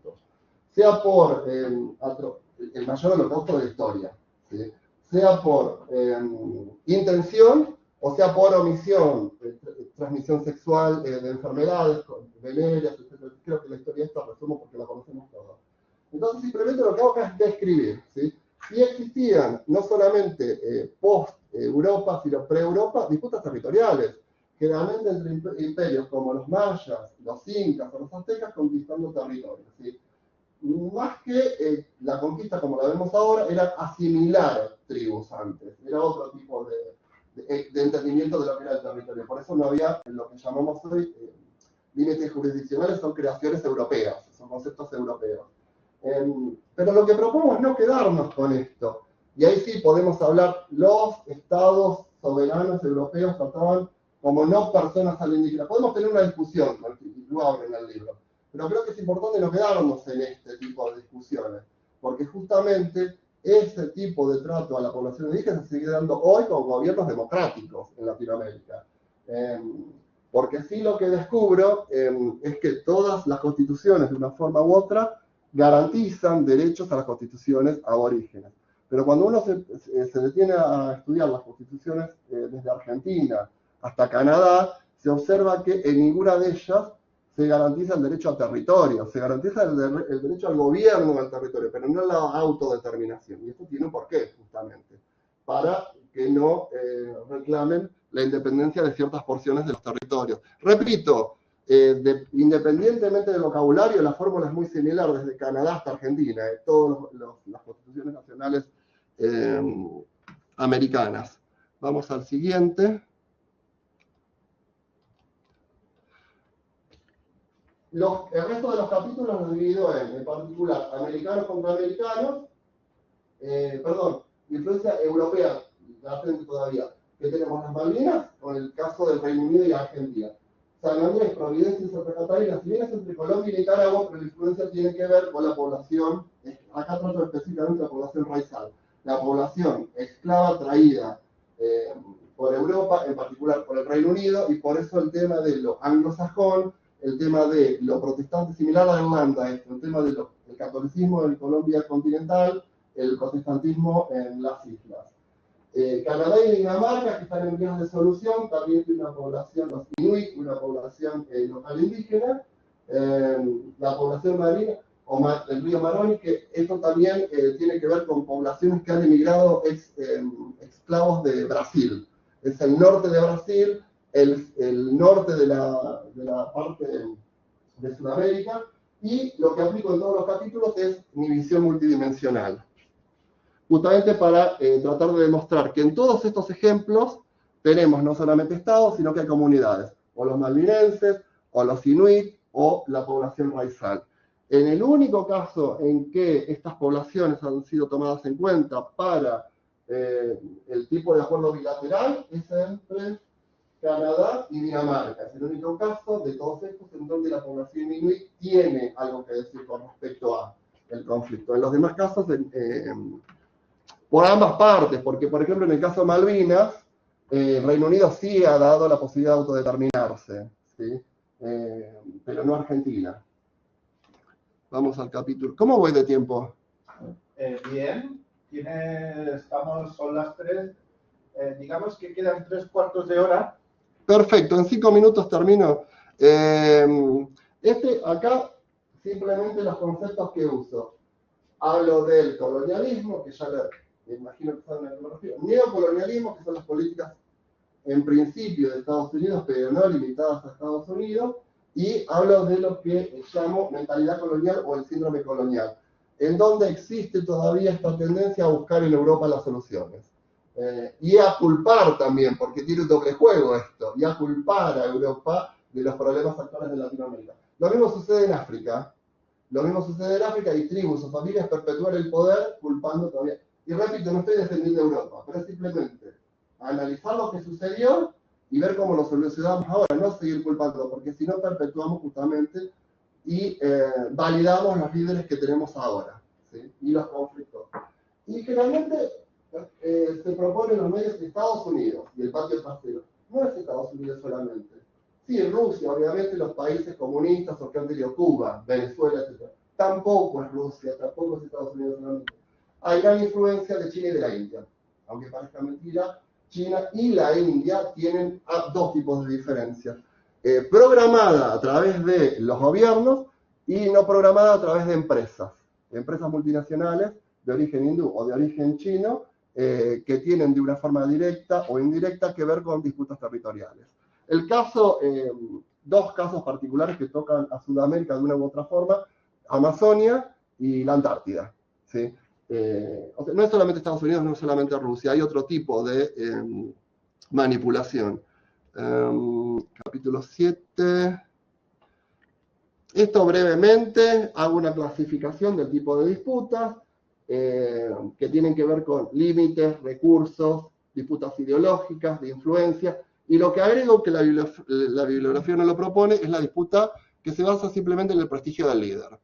Sea por el mayor holocausto de la historia, ¿sí? Sea por intención o sea por omisión, transmisión sexual de enfermedades, venerias, etc. Creo que la historia esta resumo porque la conocemos todos. Entonces simplemente lo que hago acá es describir, ¿sí? Y existían no solamente post-Europa, sino pre-Europa, disputas territoriales, generalmente entre imperios como los mayas, los incas o los aztecas conquistando territorios, ¿sí? Más que la conquista como la vemos ahora, era asimilar tribus antes, era otro tipo de entendimiento de lo que era el territorio. Por eso no había lo que llamamos hoy límites jurisdiccionales, son creaciones europeas, son conceptos europeos. Pero lo que propongo es no quedarnos con esto. Y ahí sí podemos hablar, los estados soberanos europeos trataban como no personas alienígenas. Podemos tener una discusión, lo abro en el libro. Pero creo que es importante no quedarnos en este tipo de discusiones, porque justamente ese tipo de trato a la población indígena se sigue dando hoy con gobiernos democráticos en Latinoamérica. Porque sí lo que descubro es que todas las constituciones, de una forma u otra, garantizan derechos a las constituciones aborígenes. Pero cuando uno se detiene a estudiar las constituciones desde Argentina hasta Canadá, se observa que en ninguna de ellas se garantiza el derecho a territorio, se garantiza el derecho al gobierno del territorio, pero no la autodeterminación. Y esto tiene un porqué, justamente, para que no reclamen la independencia de ciertas porciones de los territorios. Repito, independientemente del vocabulario, la fórmula es muy similar desde Canadá hasta Argentina, todas las constituciones nacionales americanas. Vamos al siguiente. El resto de los capítulos los divido en particular, americanos contra americanos, influencia europea, la frente todavía, que tenemos las Malvinas, con el caso del Reino Unido y Argentina. San Andrés, Providencia y Santa Catarina, si bien es entre Colombia y Nicaragua, pero la influencia tiene que ver con la población, acá trato específicamente de la población raizal, la población esclava traída por Europa, en particular por el Reino Unido, y por eso el tema de lo anglosajón, el tema de lo protestante similar a Irlanda, el tema del catolicismo en Colombia continental, el protestantismo en las islas. Canadá y Dinamarca, que están en vías de solución, también tiene una población, los inuit, una población local indígena, la población marina, el río Maroni, que esto también tiene que ver con poblaciones que han emigrado esclavos de Brasil. Es el norte de Brasil, el norte de la parte de Sudamérica, y lo que aplico en todos los capítulos es mi visión multidimensional. Justamente para tratar de demostrar que en todos estos ejemplos tenemos no solamente estados, sino que hay comunidades, o los malvinenses, o los inuit, o la población raizal. En el único caso en que estas poblaciones han sido tomadas en cuenta para el tipo de acuerdo bilateral es entre Canadá y Dinamarca. Es el único caso de todos estos en donde la población inuit tiene algo que decir con respecto a el conflicto. En los demás casos, por ambas partes, porque por ejemplo en el caso de Malvinas, Reino Unido sí ha dado la posibilidad de autodeterminarse, ¿sí? Pero no Argentina. Vamos al capítulo. ¿Cómo voy de tiempo? Bien, son las 3, digamos que quedan 3/4 de hora. Perfecto, en 5 minutos termino. Acá, simplemente los conceptos que uso. Hablo del colonialismo, que ya me imagino que saben a qué me refiero. Neocolonialismo, que son las políticas en principio de Estados Unidos, pero no limitadas a Estados Unidos. Y hablo de lo que llamo mentalidad colonial o el síndrome colonial, en donde existe todavía esta tendencia a buscar en Europa las soluciones. Y a culpar también, porque tiene un doble juego esto, y a culpar a Europa de los problemas actuales de Latinoamérica. Lo mismo sucede en África. Y tribus o familias perpetúan el poder culpando todavía. Y repito, no estoy defendiendo Europa, pero simplemente analizar lo que sucedió y ver cómo lo solucionamos ahora, no seguir culpando, porque si no perpetuamos justamente y validamos los líderes que tenemos ahora, ¿sí? Y los conflictos. Y generalmente se propone en los medios Estados Unidos y el patio trasero. No es Estados Unidos solamente. Sí, Rusia, obviamente los países comunistas o que han tenido Cuba, Venezuela, etc. Tampoco es Rusia, tampoco es Estados Unidos solamente. Hay gran influencia de China y de la India. Aunque parezca mentira, China y la India tienen dos tipos de diferencias. Programada a través de los gobiernos y no programada a través de empresas multinacionales de origen hindú o de origen chino, que tienen de una forma directa o indirecta que ver con disputas territoriales. El caso, dos casos particulares que tocan a Sudamérica de una u otra forma, Amazonia y la Antártida, ¿sí? O sea, no es solamente Estados Unidos, no es solamente Rusia, hay otro tipo de manipulación. Capítulo 7. Esto brevemente, hago una clasificación del tipo de disputas que tienen que ver con límites, recursos, disputas ideológicas, de influencia, y lo que agrego, que la bibliografía no lo propone, es la disputa que se basa simplemente en el prestigio del líder.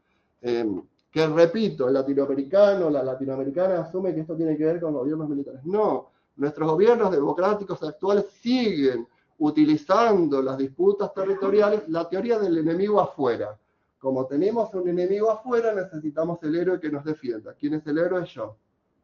Que repito, la latinoamericana asume que esto tiene que ver con gobiernos militares. No, nuestros gobiernos democráticos actuales siguen utilizando las disputas territoriales, la teoría del enemigo afuera. Como tenemos un enemigo afuera, necesitamos el héroe que nos defienda. ¿Quién es el héroe? Yo.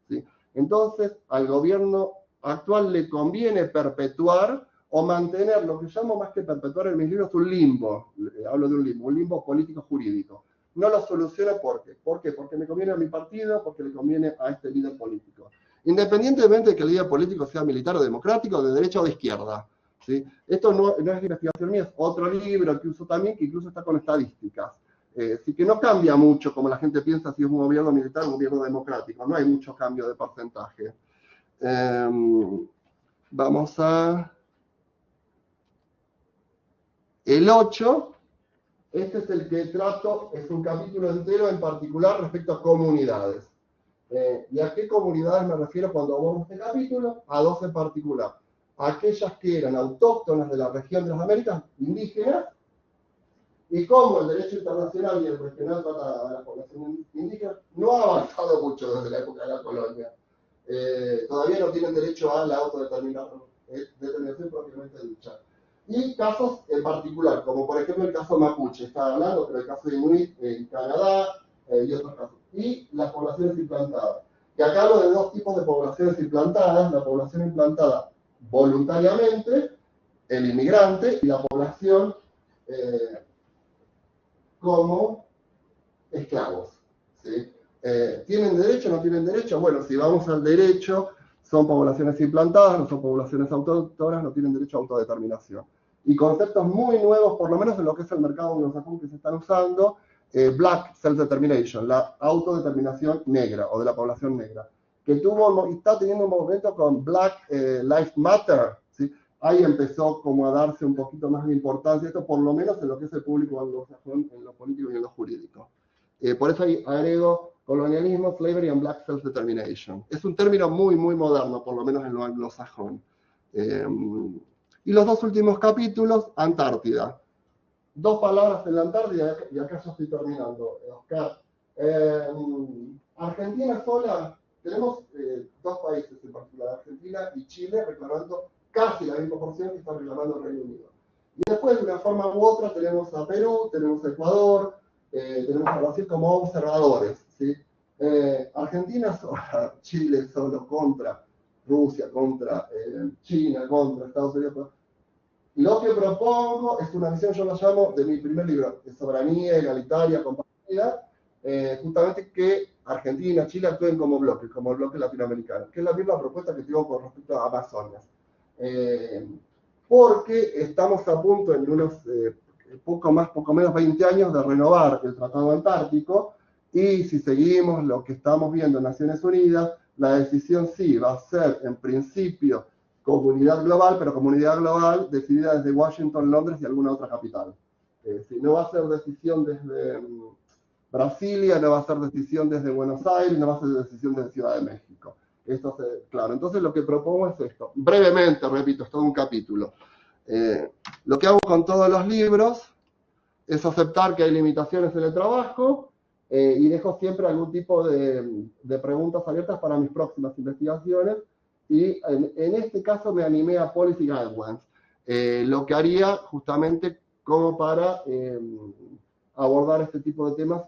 ¿Sí? Entonces, al gobierno actual le conviene perpetuar o mantener lo que llamo, más que perpetuar en mis libros, un limbo. Hablo de un limbo político-jurídico. No lo soluciona ¿por qué? ¿Por qué? Porque me conviene a mi partido, porque le conviene a este líder político. Independientemente de que el líder político sea militar o democrático, de derecha o de izquierda. ¿Sí? Esto no es investigación mía, es otro libro que uso también, que incluso está con estadísticas. Así que no cambia mucho como la gente piensa si es un gobierno militar o un gobierno democrático. No hay mucho cambio de porcentaje. Vamos a... El 8, este es el que trato, es un capítulo entero en particular respecto a comunidades. ¿Y a qué comunidades me refiero cuando hago este capítulo? A dos en particular. Aquellas que eran autóctonas de la región de las Américas, indígenas, y cómo el derecho internacional y el regional trata a la población indígena, no ha avanzado mucho desde la época de la colonia. Todavía no tienen derecho a la autodeterminación propiamente dicha. Y casos en particular, como por ejemplo el caso mapuche, estaba hablando, pero el caso de Inuit en Canadá y otros casos. Y las poblaciones implantadas. Y acá hablo de dos tipos de poblaciones implantadas: la población implantada voluntariamente, el inmigrante, y la población como esclavos. ¿Sí? ¿Tienen derecho o no tienen derecho? Bueno, si vamos al derecho, son poblaciones implantadas, no son poblaciones autóctonas, no tienen derecho a autodeterminación. Y conceptos muy nuevos, por lo menos en lo que es el mercado anglosajón que se están usando, Black Self-Determination, la autodeterminación negra o de la población negra, que está teniendo un movimiento con Black Lives Matter, ¿sí? Ahí empezó como a darse un poquito más de importancia, esto por lo menos en lo que es el público anglosajón, en lo político y en lo jurídico. Por eso ahí agrego colonialismo, slavery and black self-determination. Es un término muy, muy moderno, por lo menos en lo anglosajón. Y los dos últimos capítulos, Antártida. Dos palabras en la Antártida, y acá ya estoy terminando, Oscar. Argentina sola, tenemos dos países en particular, Argentina y Chile, reclamando casi la misma porción que está reclamando el Reino Unido. Y después, de una forma u otra, tenemos a Perú, tenemos a Ecuador, tenemos a Brasil como observadores, ¿sí? Argentina sola, Chile solo contra Rusia, contra China, contra Estados Unidos. Lo que propongo es una visión, yo lo llamo, de mi primer libro, de soberanía egalitaria compartida, justamente que Argentina, Chile actúen como bloque latinoamericano, que es la misma propuesta que tengo con respecto a Amazonas. Porque estamos a punto, en unos poco menos 20 años, de renovar el Tratado Antártico, y si seguimos lo que estamos viendo en Naciones Unidas, la decisión sí va a ser, en principio, comunidad global, pero comunidad global decidida desde Washington, Londres y alguna otra capital. Si no va a ser decisión desde Brasilia, no va a ser decisión desde Buenos Aires, no va a ser decisión desde Ciudad de México. Claro, entonces lo que propongo es esto. Brevemente, repito, es todo un capítulo. Lo que hago con todos los libros es aceptar que hay limitaciones en el trabajo y dejo siempre algún tipo de preguntas abiertas para mis próximas investigaciones. Y en este caso me animé a Policy Guidelines, lo que haría justamente como para abordar este tipo de temas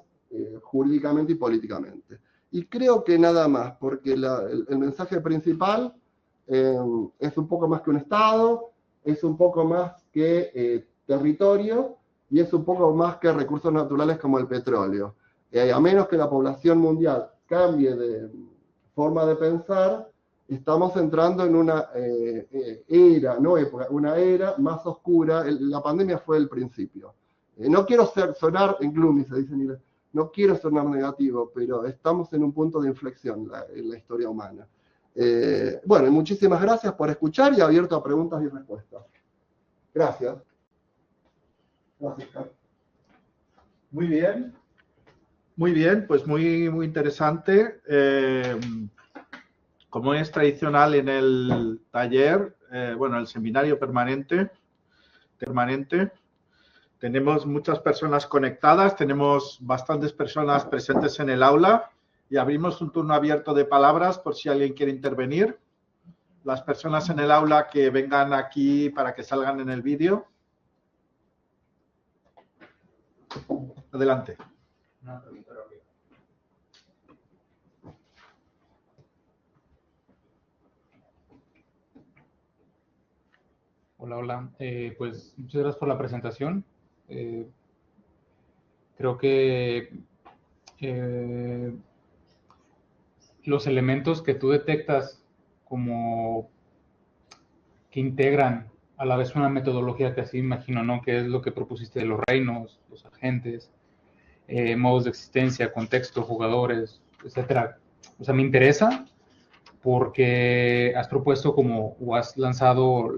jurídicamente y políticamente. Y creo que nada más, porque el mensaje principal es un poco más que un Estado, es un poco más que territorio y es un poco más que recursos naturales como el petróleo. A menos que la población mundial cambie de forma de pensar, estamos entrando en una era, no época, una era más oscura. La pandemia fue el principio. No quiero sonar en gloomy, se dice en inglés. No quiero sonar negativo, pero estamos en un punto de inflexión en la historia humana. Bueno, muchísimas gracias por escuchar y abierto a preguntas y respuestas. Gracias. Gracias, Carlos. Muy bien, pues muy interesante. Como es tradicional en el taller, bueno, el seminario permanente, tenemos muchas personas conectadas, tenemos bastantes personas presentes en el aula y abrimos un turno abierto de palabras por si alguien quiere intervenir. Las personas en el aula que vengan aquí para que salgan en el vídeo. Adelante. Hola. Pues muchas gracias por la presentación. Creo que los elementos que tú detectas como que integran a la vez una metodología que así imagino, ¿no? Que es lo que propusiste de los reinos, los agentes, modos de existencia, contexto, jugadores, etcétera. O sea, me interesa porque has propuesto como, o has lanzado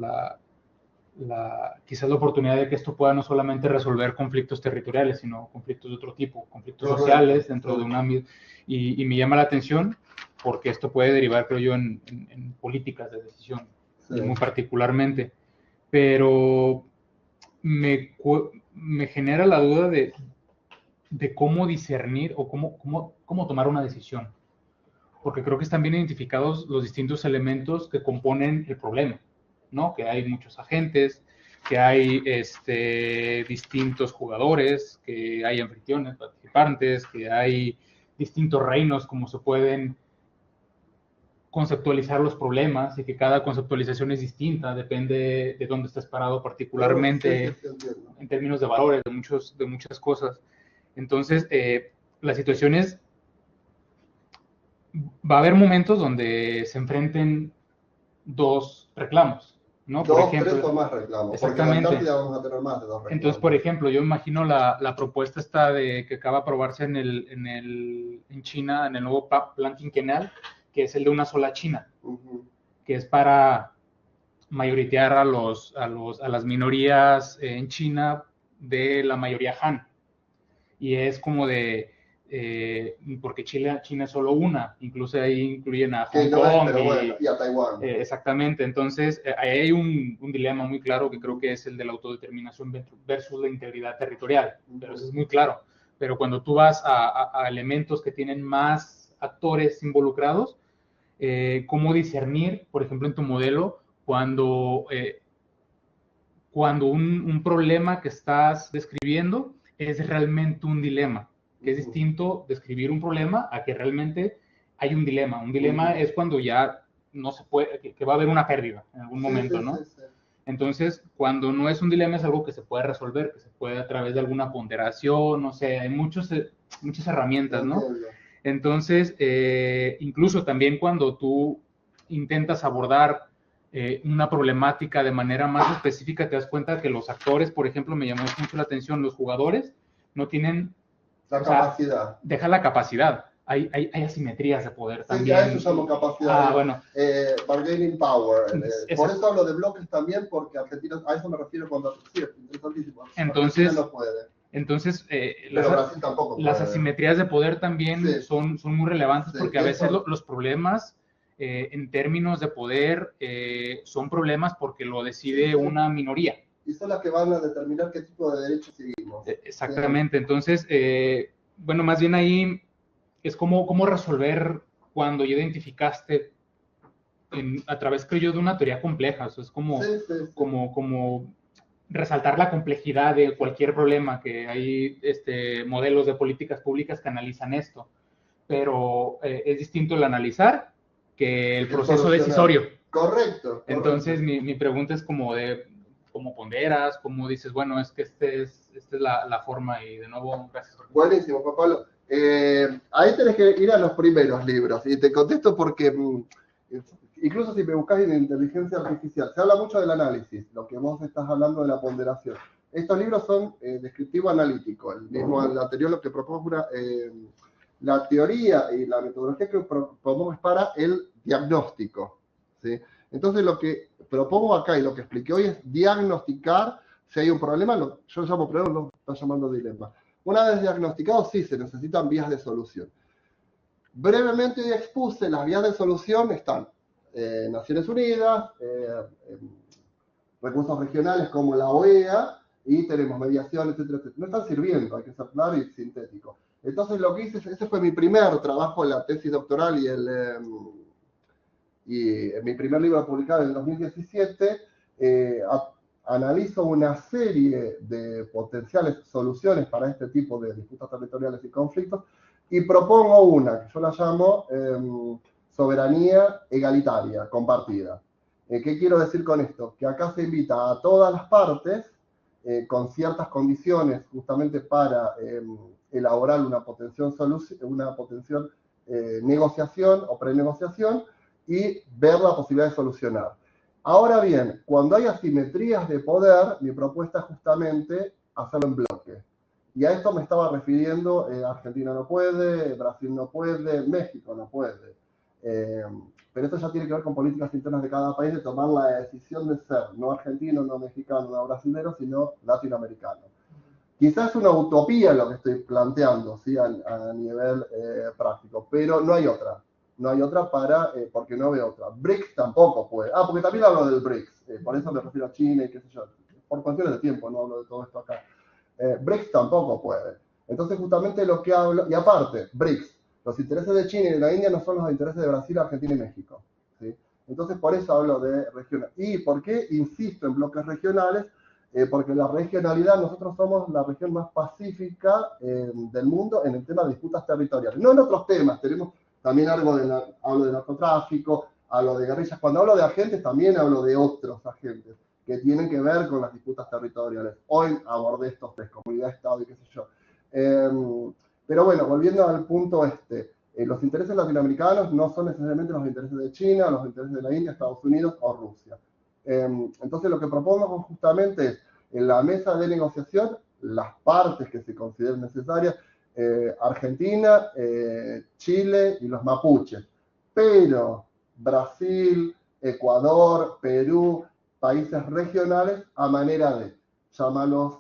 quizás la oportunidad de que esto pueda no solamente resolver conflictos territoriales, sino conflictos de otro tipo, conflictos sociales dentro de un ámbito. Y me llama la atención porque esto puede derivar, creo yo, en políticas de decisión, muy particularmente. Pero me genera la duda de cómo discernir o cómo tomar una decisión. Porque creo que están bien identificados los distintos elementos que componen el problema, ¿no? Que hay muchos agentes, que hay distintos jugadores, que hay anfitriones, participantes, que hay distintos reinos, como se pueden conceptualizar los problemas y que cada conceptualización es distinta, depende de dónde estés parado particularmente, en términos de valores, de muchas cosas. Entonces, la situación es, va a haber momentos donde se enfrenten dos reclamos, ¿no? Por ejemplo, tres o más reclamos. Exactamente. Porque en la Antártida vamos a tener más de dos reclamos. Entonces, por ejemplo, yo imagino la propuesta esta que acaba de aprobarse en China, en el nuevo plan quinquenal, que es el de una sola China, que es para mayoritear a las minorías en China de la mayoría Han. Y es como de, porque China es solo una, incluso ahí incluyen a Hong Kong y a Taiwán. Exactamente, entonces ahí hay un dilema muy claro que creo que es el de la autodeterminación versus la integridad territorial, pero eso es muy claro. Pero cuando tú vas a elementos que tienen más actores involucrados, cómo discernir, por ejemplo, en tu modelo, cuando un problema que estás describiendo es realmente un dilema, que es distinto describir un problema a que realmente hay un dilema. Un dilema es cuando ya no se puede, que va a haber una pérdida en algún momento, ¿no? Sí. Entonces, cuando no es un dilema es algo que se puede resolver, que se puede a través de alguna ponderación, no sé, hay muchas herramientas, ¿no? Entonces, incluso también cuando tú intentas abordar una problemática de manera más específica, te das cuenta que los actores, por ejemplo, me llamó mucho la atención, los jugadores no tienen la capacidad. Deja la capacidad. Hay asimetrías de poder también. Sí, a eso llamo capacidad. Bueno. Bargaining power. Por eso hablo de bloques también, porque Argentina, a eso me refiero cuando... Sí, interesantísimo. Entonces, no puede. Entonces, las asimetrías de poder también son muy relevantes porque a veces los problemas en términos de poder, son problemas porque lo decide una minoría. Y son las que van a determinar qué tipo de derechos seguimos. Exactamente. Entonces, bueno, más bien ahí es cómo resolver cuando ya identificaste a través, creo yo, de una teoría compleja. O sea, es como resaltar la complejidad de cualquier problema, que hay modelos de políticas públicas que analizan esto, pero es distinto el analizar que el proceso decisorio. Correcto. Entonces, mi pregunta es cómo ponderas, cómo dices, bueno, es que esta es la forma, y de nuevo, gracias. Buenísimo, Juan Pablo. Ahí tenés que ir a los primeros libros, y te contesto porque incluso si me buscas en inteligencia artificial, se habla mucho del análisis, lo que vos estás hablando de la ponderación. Estos libros son descriptivo analítico, el mismo el anterior lo que propongo es la teoría y la metodología que propongo es para el diagnóstico, ¿sí? Entonces lo que propongo acá y lo que expliqué hoy es diagnosticar si hay un problema, yo lo llamo problema, lo estoy llamando dilema. Una vez diagnosticado, sí, se necesitan vías de solución. Brevemente expuse, las vías de solución están Naciones Unidas, recursos regionales como la OEA, y tenemos mediación, etcétera, etcétera. No están sirviendo, hay que ser claro y sintético. Entonces lo que hice, ese fue mi primer trabajo en la tesis doctoral y mi primer libro publicado en el 2017, analizo una serie de potenciales soluciones para este tipo de disputas territoriales y conflictos, y propongo una que yo la llamo soberanía egalitaria compartida. ¿Qué quiero decir con esto? Que acá se invita a todas las partes con ciertas condiciones justamente para elaborar una potencial negociación o prenegociación y ver la posibilidad de solucionar. Ahora bien, cuando hay asimetrías de poder, mi propuesta es justamente hacerlo en bloque. Y a esto me estaba refiriendo, Argentina no puede, Brasil no puede, México no puede. Pero esto ya tiene que ver con políticas internas de cada país, de tomar la decisión de ser no argentino, no mexicano, no brasilero, sino latinoamericano. Quizás es una utopía lo que estoy planteando, ¿sí? a nivel práctico, pero no hay otra. No hay otra porque no veo otra. BRICS tampoco puede. Porque también hablo del BRICS, por eso me refiero a China y qué sé yo. Por cuestiones de tiempo no hablo de todo esto acá. BRICS tampoco puede. Entonces justamente lo que hablo, y aparte, BRICS, los intereses de China y de la India no son los intereses de Brasil, Argentina y México, ¿sí? Entonces por eso hablo de regiones. ¿Y por qué insisto en bloques regionales? Porque la regionalidad, nosotros somos la región más pacífica del mundo en el tema de disputas territoriales. No en otros temas, tenemos también hablo de narcotráfico, hablo de guerrillas. Cuando hablo de agentes, también hablo de otros agentes que tienen que ver con las disputas territoriales. Hoy abordé estos tres, comunidad, Estado y qué sé yo. Pero bueno, volviendo al punto los intereses latinoamericanos no son necesariamente los intereses de China, los intereses de la India, Estados Unidos o Rusia. Entonces lo que propongo justamente es, en la mesa de negociación, las partes que se consideren necesarias, Argentina, Chile y los mapuches, pero Brasil, Ecuador, Perú, países regionales a manera de, llámalos,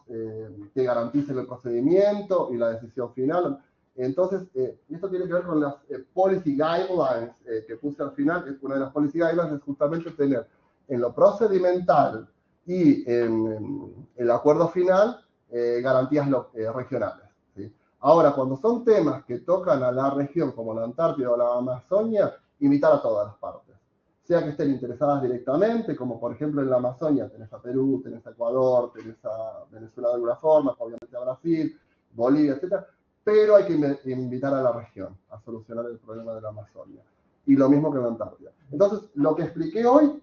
que garanticen el procedimiento y la decisión final. Entonces, esto tiene que ver con las policy guidelines que puse al final. Una de las policy guidelines es justamente tener en lo procedimental y en el acuerdo final garantías regionales, ¿sí? Ahora, cuando son temas que tocan a la región, como la Antártida o la Amazonia, invitar a todas las partes, sea que estén interesadas directamente, como por ejemplo en la Amazonia tenés a Perú, tenés a Ecuador, tenés a Venezuela de alguna forma, obviamente a Brasil, Bolivia, etc. Pero hay que invitar a la región a solucionar el problema de la Amazonia. Y lo mismo que en la Antártida. Entonces, lo que expliqué hoy,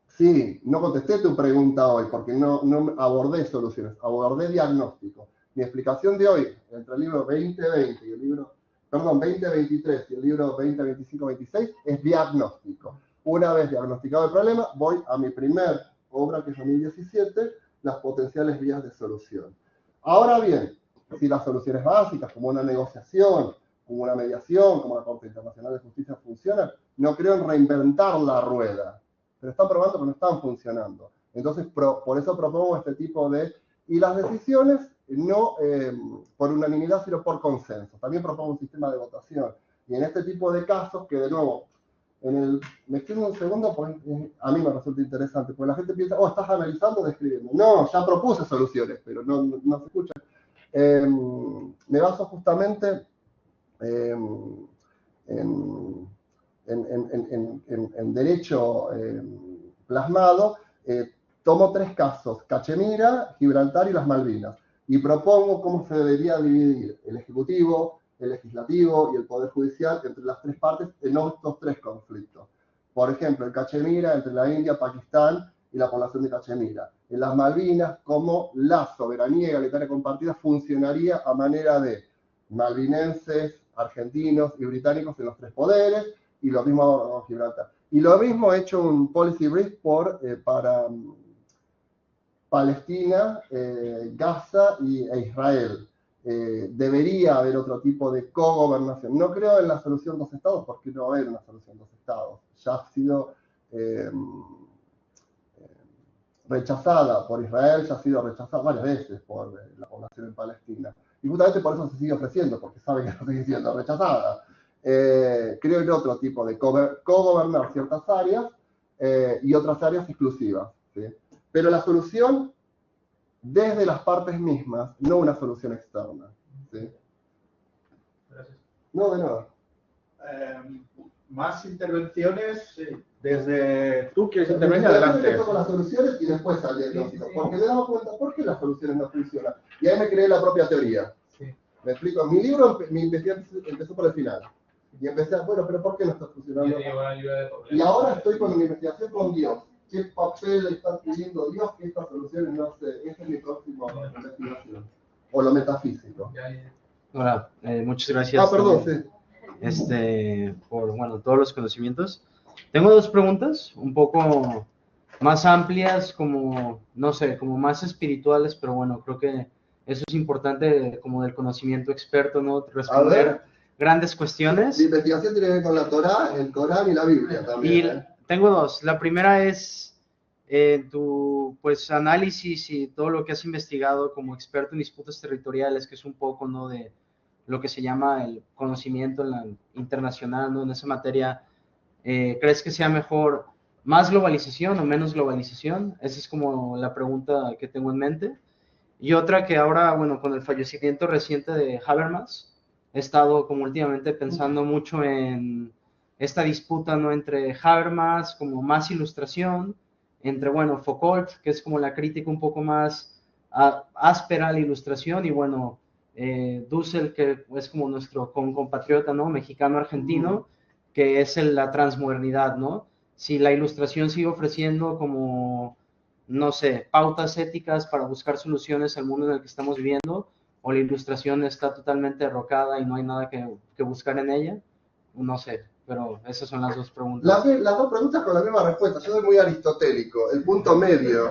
sí, no contesté tu pregunta hoy, porque no abordé soluciones, abordé diagnóstico. Mi explicación de hoy, entre el libro 2020 y el libro, perdón, 2023 y el libro 2025-26, es diagnóstico. Una vez diagnosticado el problema, voy a mi primer obra, que es 2017, las potenciales vías de solución. Ahora bien, si las soluciones básicas, como una negociación, como una mediación, como la Corte Internacional de Justicia funcionan, no creo en reinventar la rueda, pero están probando que no están funcionando. Entonces, por eso propongo este tipo de... Y las decisiones, no por unanimidad, sino por consenso. También propongo un sistema de votación. Y en este tipo de casos, que de nuevo, me extiendo un segundo porque a mí me resulta interesante, porque la gente piensa, oh, estás analizando o describiendo. No, ya propuse soluciones, pero no se escucha. Me baso justamente en, en derecho plasmado. Tomo 3 casos, Cachemira, Gibraltar y las Malvinas, y propongo cómo se debería dividir el Ejecutivo, el Legislativo y el Poder Judicial entre las 3 partes en estos 3 conflictos. Por ejemplo, el Cachemira entre la India, Pakistán y la población de Cachemira. En las Malvinas, cómo la soberanía egalitaria compartida funcionaría a manera de malvinenses, argentinos y británicos en los 3 poderes, y lo mismo con Gibraltar. Y lo mismo he hecho un policy brief para Palestina, Gaza e Israel. Debería haber otro tipo de cogobernación. No creo en la solución 2 estados, porque no va a haber una solución 2 estados. Ya ha sido rechazada por Israel, ya ha sido rechazada varias veces por la población en Palestina. Y justamente por eso se sigue ofreciendo, porque sabe que no sigue siendo rechazada. Creo en otro tipo de cogobernar ciertas áreas y otras áreas exclusivas, ¿sí? Pero la solución desde las partes mismas, no una solución externa, ¿sí? Gracias. No, de nada. Más intervenciones desde... ¿Tú quieres intervenir? Adelante. Yo toco las soluciones y después al diagnóstico, porque me he dado cuenta por qué las soluciones no funcionan. Y ahí me creé la propia teoría. Sí. Me explico. Mi libro, mi investigación empezó por el final. Y empecé, bueno, pero ¿por qué no está funcionando? Y ahora estoy con mi investigación con Dios. ¿Qué papel está pidiendo Dios que estas soluciones no se... Esta es mi próxima investigación. O lo metafísico. Hola, muchas gracias. Perdón, sí. Por, bueno, todos los conocimientos. Tengo 2 preguntas, un poco más amplias, como, no sé, como más espirituales, pero bueno, creo que eso es importante, como del conocimiento experto, ¿no? Responder grandes cuestiones. Mi investigación tiene que ver con la Torá, el Corán y la Biblia también. Y tengo 2. La primera es tu, pues, análisis y todo lo que has investigado como experto en disputas territoriales, que es un poco, ¿no?, de lo que se llama el conocimiento en la internacional, ¿no? En esa materia, ¿crees que sea mejor más globalización o menos globalización? Esa es como la pregunta que tengo en mente. Y otra que ahora, bueno, con el fallecimiento reciente de Habermas, he estado como últimamente pensando mucho en esta disputa, ¿no?, entre Habermas, como más ilustración, entre, bueno, Foucault, que es como la crítica un poco más áspera a la ilustración, y bueno, Dussel, que es como nuestro compatriota, ¿no?, mexicano-argentino, que es la transmodernidad, ¿no? Si la ilustración sigue ofreciendo como, no sé, pautas éticas para buscar soluciones al mundo en el que estamos viviendo, o la ilustración está totalmente derrocada y no hay nada que buscar en ella, no sé, pero esas son las 2 preguntas. Las 2 preguntas con la misma respuesta. Yo soy muy aristotélico, el punto medio.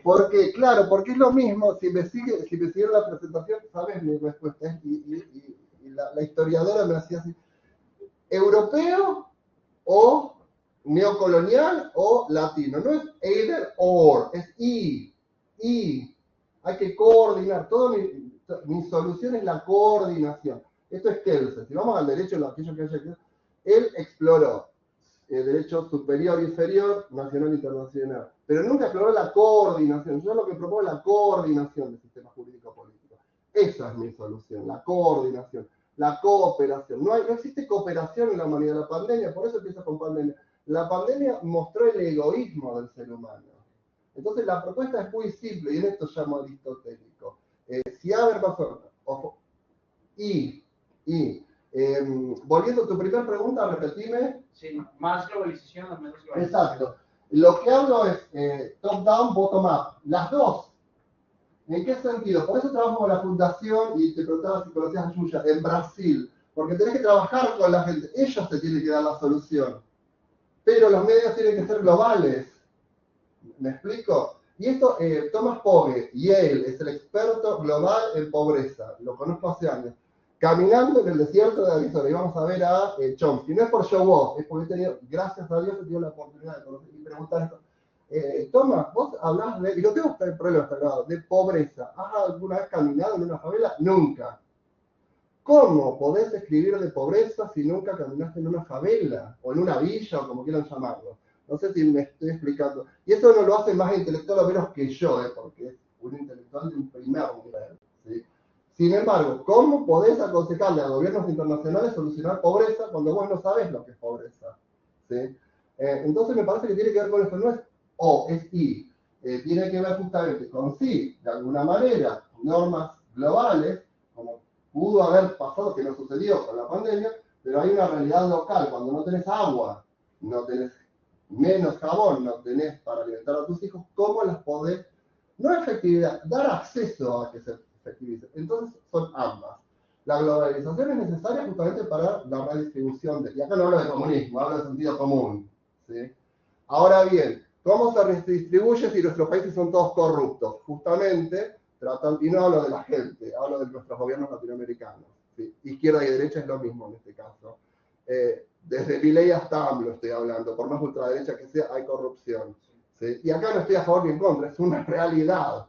Porque, claro, porque es lo mismo, si me siguieron la presentación, sabes mi respuesta, y la historiadora me hacía así, europeo o neocolonial o latino, no es either or, es y, hay que coordinar, mi solución es la coordinación. Esto es Kelsen. Si vamos al derecho, aquello que haya, él exploró el derecho superior, inferior, nacional, internacional, pero nunca exploró la coordinación. Yo lo que propongo es la coordinación del sistema jurídico-político. Esa es mi solución, la coordinación, la cooperación. No existe cooperación en la humanidad. La pandemia, por eso empieza con pandemia. La pandemia mostró el egoísmo del ser humano. Entonces la propuesta es muy simple, y en esto llamo aristotélico. Si Habermas volviendo a tu primera pregunta, repetime. Sí, más globalización o menos globalización. Exacto. Lo que hablo es top-down, bottom-up. Las 2. ¿En qué sentido? Por eso trabajo con la fundación, y te preguntaba si conocías a Yuya, en Brasil. Porque tenés que trabajar con la gente. Ellos te tienen que dar la solución. Pero los medios tienen que ser globales. ¿Me explico? Y esto, Thomas Pogge, Yale, es el experto global en pobreza. Lo conozco hace años. Caminando en el desierto de Arizona, y vamos a ver a Chomsky. No es por show off, es porque he tenido, gracias a Dios, he tenido la oportunidad de conocer y preguntar esto. Thomas, vos hablás de, y no tengo problema hasta grado, de pobreza. ¿Has alguna vez caminado en una favela? Nunca. ¿cómo podés escribir de pobreza si nunca caminaste en una favela o en una villa o como quieran llamarlo? No sé si me estoy explicando. Y eso no lo hace más intelectual o menos que yo, porque es un intelectual de un primer nivel, ¿sí? Sin embargo, ¿cómo podés aconsejarle a gobiernos internacionales solucionar pobreza cuando vos no sabés lo que es pobreza? ¿Sí? Entonces me parece que tiene que ver con esto, no es O, es I. Tiene que ver justamente con sí, de alguna manera, normas globales, como pudo haber pasado, que no sucedió con la pandemia, pero hay una realidad local. Cuando no tenés agua, no tenés menos jabón, no tenés para alimentar a tus hijos, ¿cómo las podés, no efectividad, dar acceso a que se efectivice? Entonces son ambas. La globalización es necesaria justamente para la redistribución y acá no hablo de comunismo, hablo de sentido común, ¿sí? Ahora bien, ¿cómo se redistribuye si nuestros países son todos corruptos? Justamente, y no hablo de la gente, hablo de nuestros gobiernos latinoamericanos, ¿sí? Izquierda y derecha es lo mismo en este caso. Desde Milei hasta AMLO estoy hablando, por más ultraderecha que sea, hay corrupción, ¿sí? Y acá no estoy a favor ni en contra, es una realidad.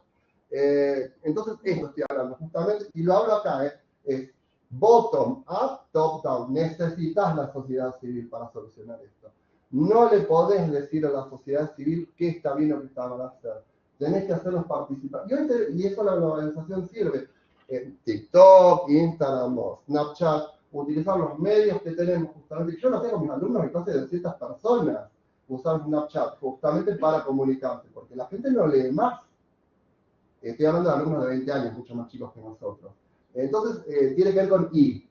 Entonces, esto estoy hablando justamente, y lo hablo acá, es bottom up, top down. Necesitas la sociedad civil para solucionar esto. No le podés decir a la sociedad civil qué está bien o qué está mal hacer. Tenés que hacerlos participar. Y eso la globalización sirve. TikTok, Instagram, Snapchat, utilizar los medios que tenemos justamente. Yo lo tengo con mis alumnos en clase de ciertas personas, usar Snapchat justamente para comunicarse, porque la gente no lee más. Estoy hablando de alumnos de 20 años, mucho más chicos que nosotros. Entonces, tiene que ver con I.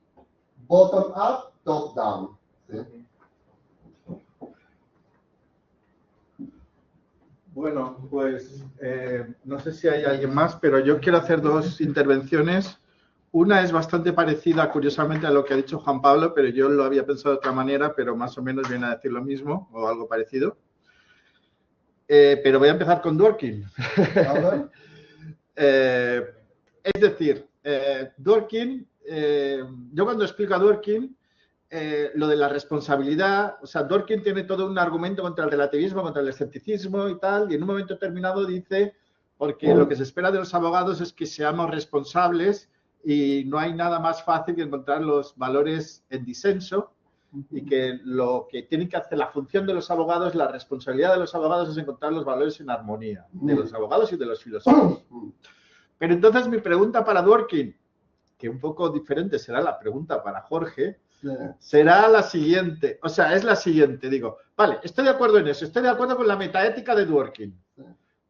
Bottom up, top down. ¿Sí? Bueno, pues no sé si hay alguien más, pero yo quiero hacer dos intervenciones. Una es bastante parecida, curiosamente, a lo que ha dicho Juan Pablo, pero yo lo había pensado de otra manera, pero más o menos viene a decir lo mismo o algo parecido. Pero voy a empezar con Dworkin. Es decir, Dworkin, yo cuando explico a Dworkin, lo de la responsabilidad, o sea, Dworkin tiene todo un argumento contra el relativismo, contra el escepticismo y tal, y en un momento determinado dice, porque lo que se espera de los abogados es que seamos responsables y no hay nada más fácil que encontrar los valores en disenso, y que lo que tienen que hacer, la función de los abogados, la responsabilidad de los abogados es encontrar los valores en armonía, de los abogados y de los filósofos. Pero entonces mi pregunta para Dworkin, que un poco diferente será la pregunta para Jorge, será la siguiente, o sea, es la siguiente, digo, vale, estoy de acuerdo en eso, estoy de acuerdo con la metaética de Dworkin,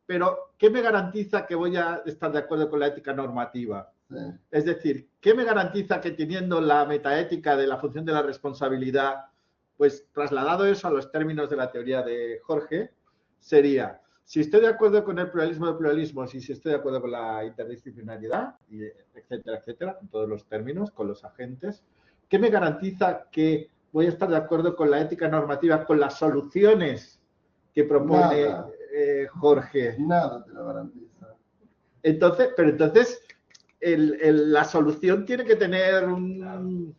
pero ¿qué me garantiza que voy a estar de acuerdo con la ética normativa? Es decir, ¿qué me garantiza que teniendo la metaética de la función de la responsabilidad, pues trasladado eso a los términos de la teoría de Jorge, sería, si estoy de acuerdo con el pluralismo de pluralismos y si estoy de acuerdo con la interdisciplinariedad, y etcétera, etcétera, en todos los términos, con los agentes, ¿qué me garantiza que voy a estar de acuerdo con la ética normativa, con las soluciones que propone Jorge? Nada te lo garantiza. Entonces, pero entonces la solución tiene que tener un...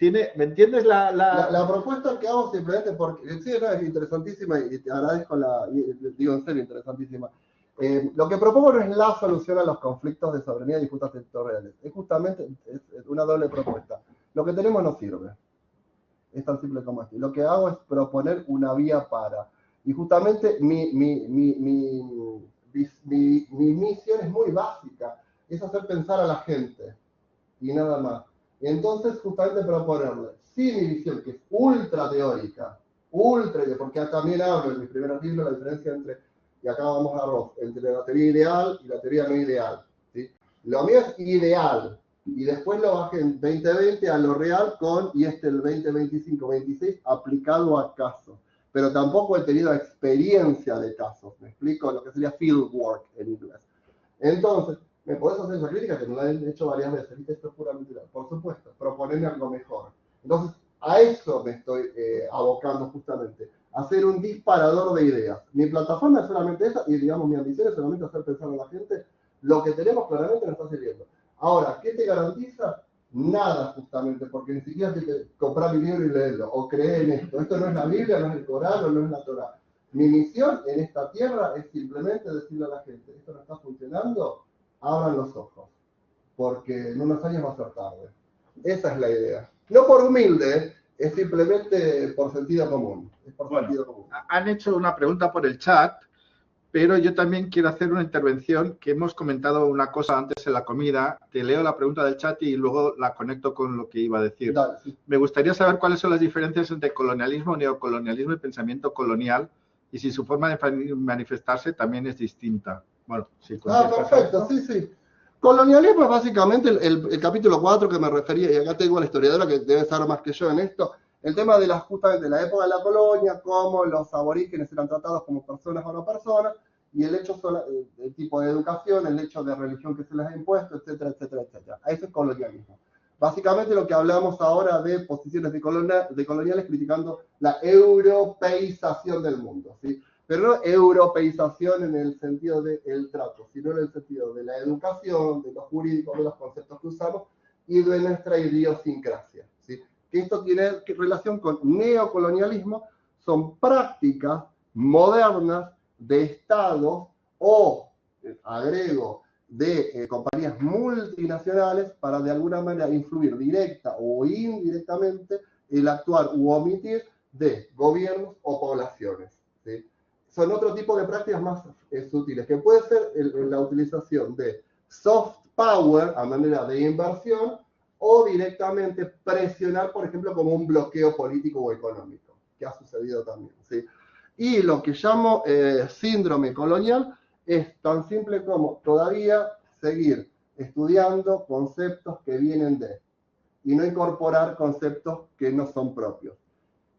¿Me entiendes la propuesta que hago simplemente porque sí, es interesantísima y te agradezco digo en serio, interesantísima. Lo que propongo no es la solución a los conflictos de soberanía y disputas territoriales. Es justamente una doble propuesta. Lo que tenemos no sirve. Es tan simple como esto. Lo que hago es proponer una vía para. Y justamente mi misión es muy básica. Es hacer pensar a la gente. Y nada más. Entonces, justamente proponerle, sí, mi visión, que es ultra teórica, porque también hablo en mis primeros libros la diferencia entre, y acá vamos a Ross, entre la teoría ideal y la teoría no ideal. ¿Sí? Lo mío es ideal, y después lo bajé en 2020 a lo real y el 2025-26 aplicado a casos. Pero tampoco he tenido experiencia de casos, me explico, lo que sería field work en inglés. Entonces, ¿me podés hacer esa crítica? Que me la he hecho varias veces. Esto es puramente ideal. Por supuesto, proponerme algo mejor. Entonces, a eso me estoy abocando justamente. Hacer un disparador de ideas. Mi plataforma es solamente esa y, digamos, mi ambición es solamente hacer pensar a la gente. Lo que tenemos claramente no está sirviendo. Ahora, ¿qué te garantiza? Nada, justamente, porque ni siquiera te comprar mi libro y leerlo. O creer en esto. Esto no es la Biblia, no es el Corán, o no es la Torá. Mi misión en esta tierra es simplemente decirle a la gente, esto no está funcionando, abran los ojos. porque en unos años va a ser tarde. Esa es la idea. No por humilde, es simplemente por sentido común. Es por sentido común. Han hecho una pregunta por el chat, pero yo también quiero hacer una intervención, que hemos comentado una cosa antes en la comida. Te leo la pregunta del chat y luego la conecto con lo que iba a decir. Dale, sí. Me gustaría saber cuáles son las diferencias entre colonialismo, neocolonialismo y pensamiento colonial, y si su forma de manifestarse también es distinta. Bueno, sí. Perfecto, sí, sí. Colonialismo es básicamente el capítulo 4 que me refería, y acá tengo a la historiadora que debe saber más que yo en esto, el tema de justamente la época de la colonia, cómo los aborígenes eran tratados como personas o no personas, y el hecho, el tipo de educación, el hecho de religión que se les ha impuesto, etcétera, etcétera, etcétera. Eso es colonialismo. Básicamente lo que hablamos ahora de posiciones de coloniales criticando la europeización del mundo, ¿sí? Pero no europeización en el sentido del trato, sino en el sentido de la educación, de los jurídicos, de los conceptos que usamos y de nuestra idiosincrasia, ¿sí? Que esto tiene relación con neocolonialismo, son prácticas modernas de estados o, agrego, de compañías multinacionales para de alguna manera influir directa o indirectamente el actuar u omitir de gobiernos o poblaciones, ¿sí? Son otro tipo de prácticas más sutiles, que puede ser la utilización de soft power a manera de inversión o directamente presionar, por ejemplo, como un bloqueo político o económico, que ha sucedido también, ¿sí? Y lo que llamo síndrome colonial es tan simple como todavía seguir estudiando conceptos que vienen de, y no incorporar conceptos que no son propios.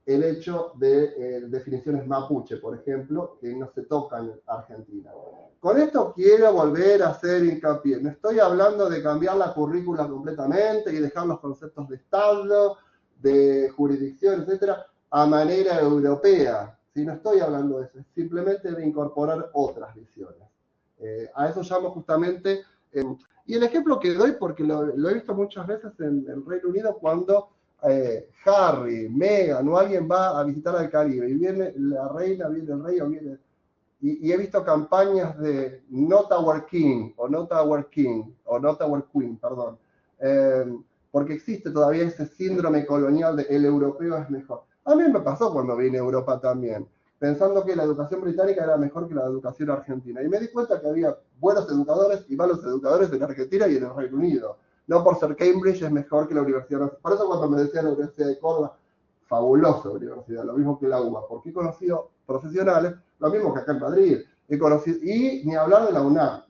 El hecho de definiciones mapuche, por ejemplo, que no se tocan en Argentina. Con esto quiero volver a hacer hincapié. No estoy hablando de cambiar la currícula completamente y dejar los conceptos de Estado, de jurisdicción, etcétera, a manera europea. ¿Sí? No estoy hablando de eso, es simplemente de incorporar otras visiones. A eso llamo justamente... y el ejemplo que doy, porque lo he visto muchas veces en el Reino Unido, cuando Harry, Meghan o alguien va a visitar al Caribe y viene la reina, viene el rey o viene... Y he visto campañas de Not Our King o Not Our King o Not Our Queen, perdón. Porque existe todavía ese síndrome colonial de el europeo es mejor. A mí me pasó cuando vine a Europa también, pensando que la educación británica era mejor que la educación argentina. Y me di cuenta que había buenos educadores y malos educadores en Argentina y en el Reino Unido. No por ser Cambridge es mejor que la universidad. Por eso cuando me decían la Universidad de Córdoba, fabulosa universidad, lo mismo que la UBA, porque he conocido profesionales, lo mismo que acá en Madrid. He conocido, y ni hablar de la UNAM,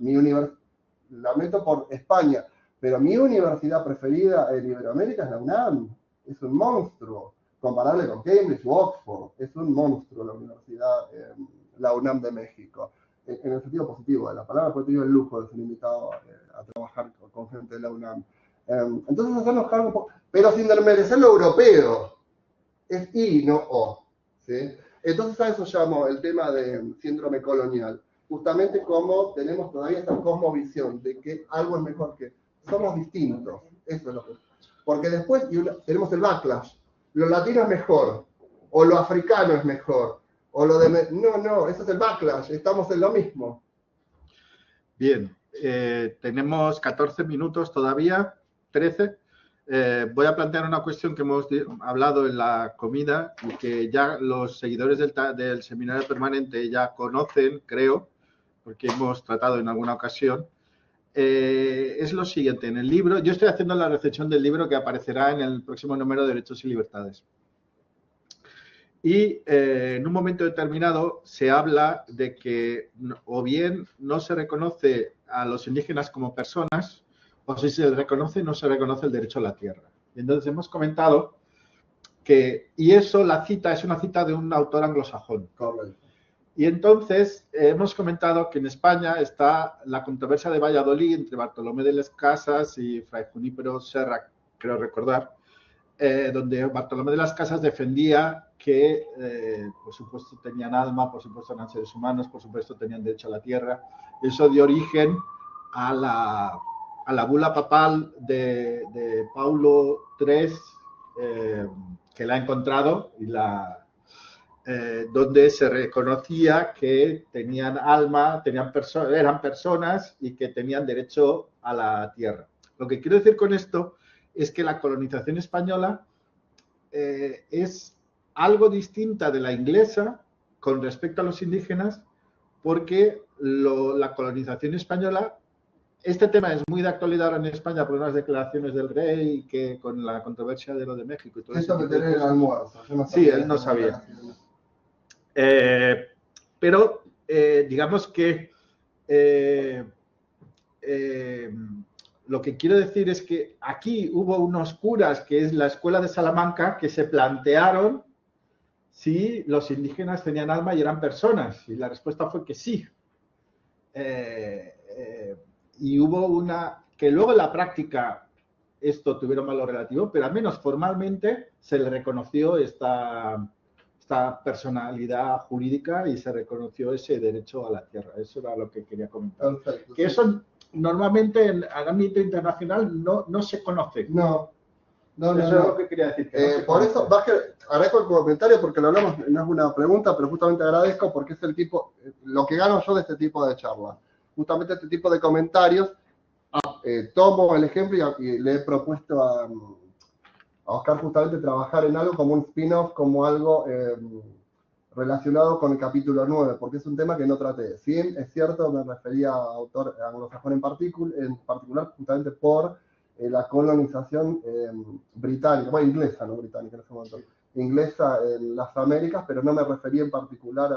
la meto por España, pero mi universidad preferida en Iberoamérica es la UNAM. Es un monstruo. Comparable con Cambridge o Oxford, es un monstruo la universidad, la UNAM de México, en el sentido positivo de la palabra, porque he tenido el lujo de ser invitado a trabajar con gente de la UNAM. Entonces hacernos cargo un poco, pero sin desmerecer lo europeo, es I, no O, ¿sí? Entonces a eso llamo el tema de síndrome colonial, justamente como tenemos todavía esta cosmovisión de que algo es mejor que, somos distintos, eso es lo que, porque después tenemos el backlash. Lo latino es mejor, o lo africano es mejor, o lo de... No, eso es el backlash, estamos en lo mismo. Bien, tenemos 14 minutos todavía, 13. Voy a plantear una cuestión que hemos hablado en la comida y que ya los seguidores del seminario permanente ya conocen, creo, porque hemos tratado en alguna ocasión. Es lo siguiente, en el libro, yo estoy haciendo la recensión del libro que aparecerá en el próximo número de Derechos y Libertades. Y en un momento determinado se habla de que o bien no se reconoce a los indígenas como personas, o si se reconoce, no se reconoce el derecho a la tierra. Y entonces hemos comentado que, y eso, la cita, es una cita de un autor anglosajón. Correcto. Y entonces hemos comentado que en España está la controversia de Valladolid entre Bartolomé de las Casas y Fray Junípero Serra, creo recordar, donde Bartolomé de las Casas defendía que, por supuesto, tenían alma, por supuesto, eran seres humanos, por supuesto, tenían derecho a la tierra. Eso dio origen a la bula papal de Paulo III, que la ha encontrado y donde se reconocía que tenían alma, eran personas y que tenían derecho a la tierra. Lo que quiero decir con esto es que la colonización española es algo distinta de la inglesa con respecto a los indígenas, porque la colonización española, este tema es muy de actualidad ahora en España por unas declaraciones del rey, que con la controversia de lo de México y todo eso. Esto me tiene en el almuerzo. Yo no Sí, él no sabía. Pero digamos que lo que quiero decir es que aquí hubo unos curas, que es la escuela de Salamanca, que se plantearon si los indígenas tenían alma y eran personas, y la respuesta fue que sí. Y hubo una, que luego en la práctica esto tuvieron valor relativo, pero al menos formalmente se le reconoció esta personalidad jurídica y se reconoció ese derecho a la tierra. Eso era lo que quería comentar. Perfecto. Que eso normalmente en el ámbito internacional no se conoce. No. Eso es lo que quería decir. Que no se Por conoce. eso, agradezco el comentario porque lo hablamos, no es una pregunta, pero justamente agradezco porque es el tipo, lo que gano yo de este tipo de charlas. Justamente este tipo de comentarios, tomo el ejemplo y le he propuesto a Oscar justamente trabajar en algo como un spin-off, como algo relacionado con el capítulo 9, porque es un tema que no traté. Si bien es cierto, me refería a autor anglosajón en particular, justamente por la colonización británica, bueno, inglesa, no británica en ese momento, inglesa en las Américas, pero no me refería en particular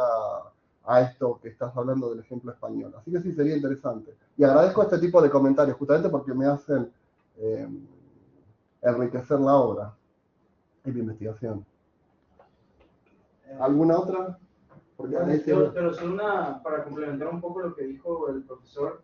a esto que estás hablando del ejemplo español. Así que sí, sería interesante. Y agradezco este tipo de comentarios, justamente porque me hacen enriquecer la obra y la investigación. ¿Alguna otra? Pero solo para complementar un poco lo que dijo el profesor,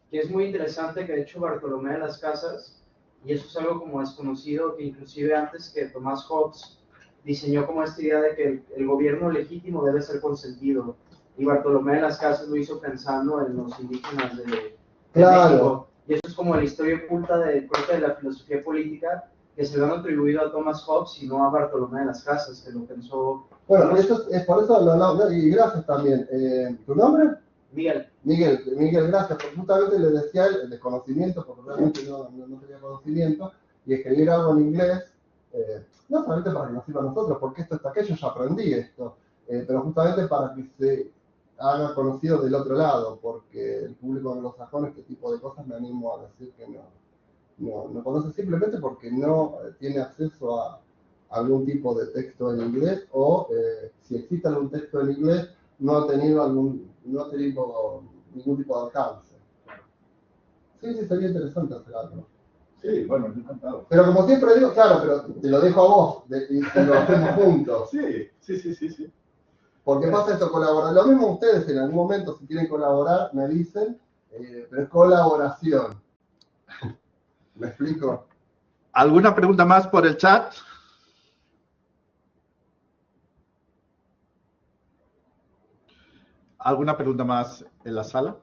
que es muy interesante, que de hecho Bartolomé de las Casas, y eso es algo como desconocido, que inclusive antes que Thomas Hobbes diseñó como esta idea de que el gobierno legítimo debe ser consentido, y Bartolomé de las Casas lo hizo pensando en los indígenas de México, y eso es como la historia oculta de la filosofía política, que se lo han atribuido a Thomas Hobbes y no a Bartolomé de las Casas, que lo pensó. Bueno, es por eso lo hablamos, y gracias también. ¿Tu nombre? Miguel, gracias, porque justamente le decía el desconocimiento, porque realmente no tenía conocimiento, y escribir algo en inglés, no solamente para que nos sirva a nosotros, porque esto está aquello, yo aprendí esto, pero justamente para que se haga conocido del otro lado, porque el público anglosajón este tipo de cosas me animo a decir que no conoce simplemente porque no tiene acceso a algún tipo de texto en inglés o si existe algún texto en inglés no ha tenido ningún tipo de alcance. Sí, sería interesante hacer algo. Sí, bueno, encantado. Pero como siempre digo, claro, pero te lo dejo a vos y lo hacemos juntos. Sí. Porque pasa esto, colaborar. Lo mismo ustedes en algún momento, si quieren colaborar, me dicen, pero es colaboración. ¿Me explico? ¿Alguna pregunta más por el chat? ¿Alguna pregunta más en la sala?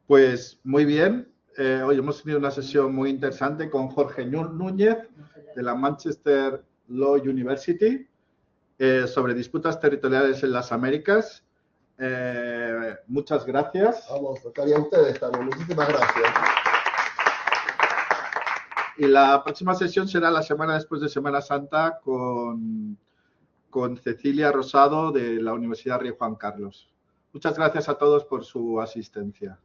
Pues muy bien. Hoy hemos tenido una sesión muy interesante con Jorge Núñez de la Manchester Law University sobre disputas territoriales en las Américas. Muchas gracias. Vamos, tocaría a ustedes también. Muchísimas gracias. Y la próxima sesión será la semana después de Semana Santa con Cecilia Rosado de la Universidad Rey Juan Carlos. Muchas gracias a todos por su asistencia.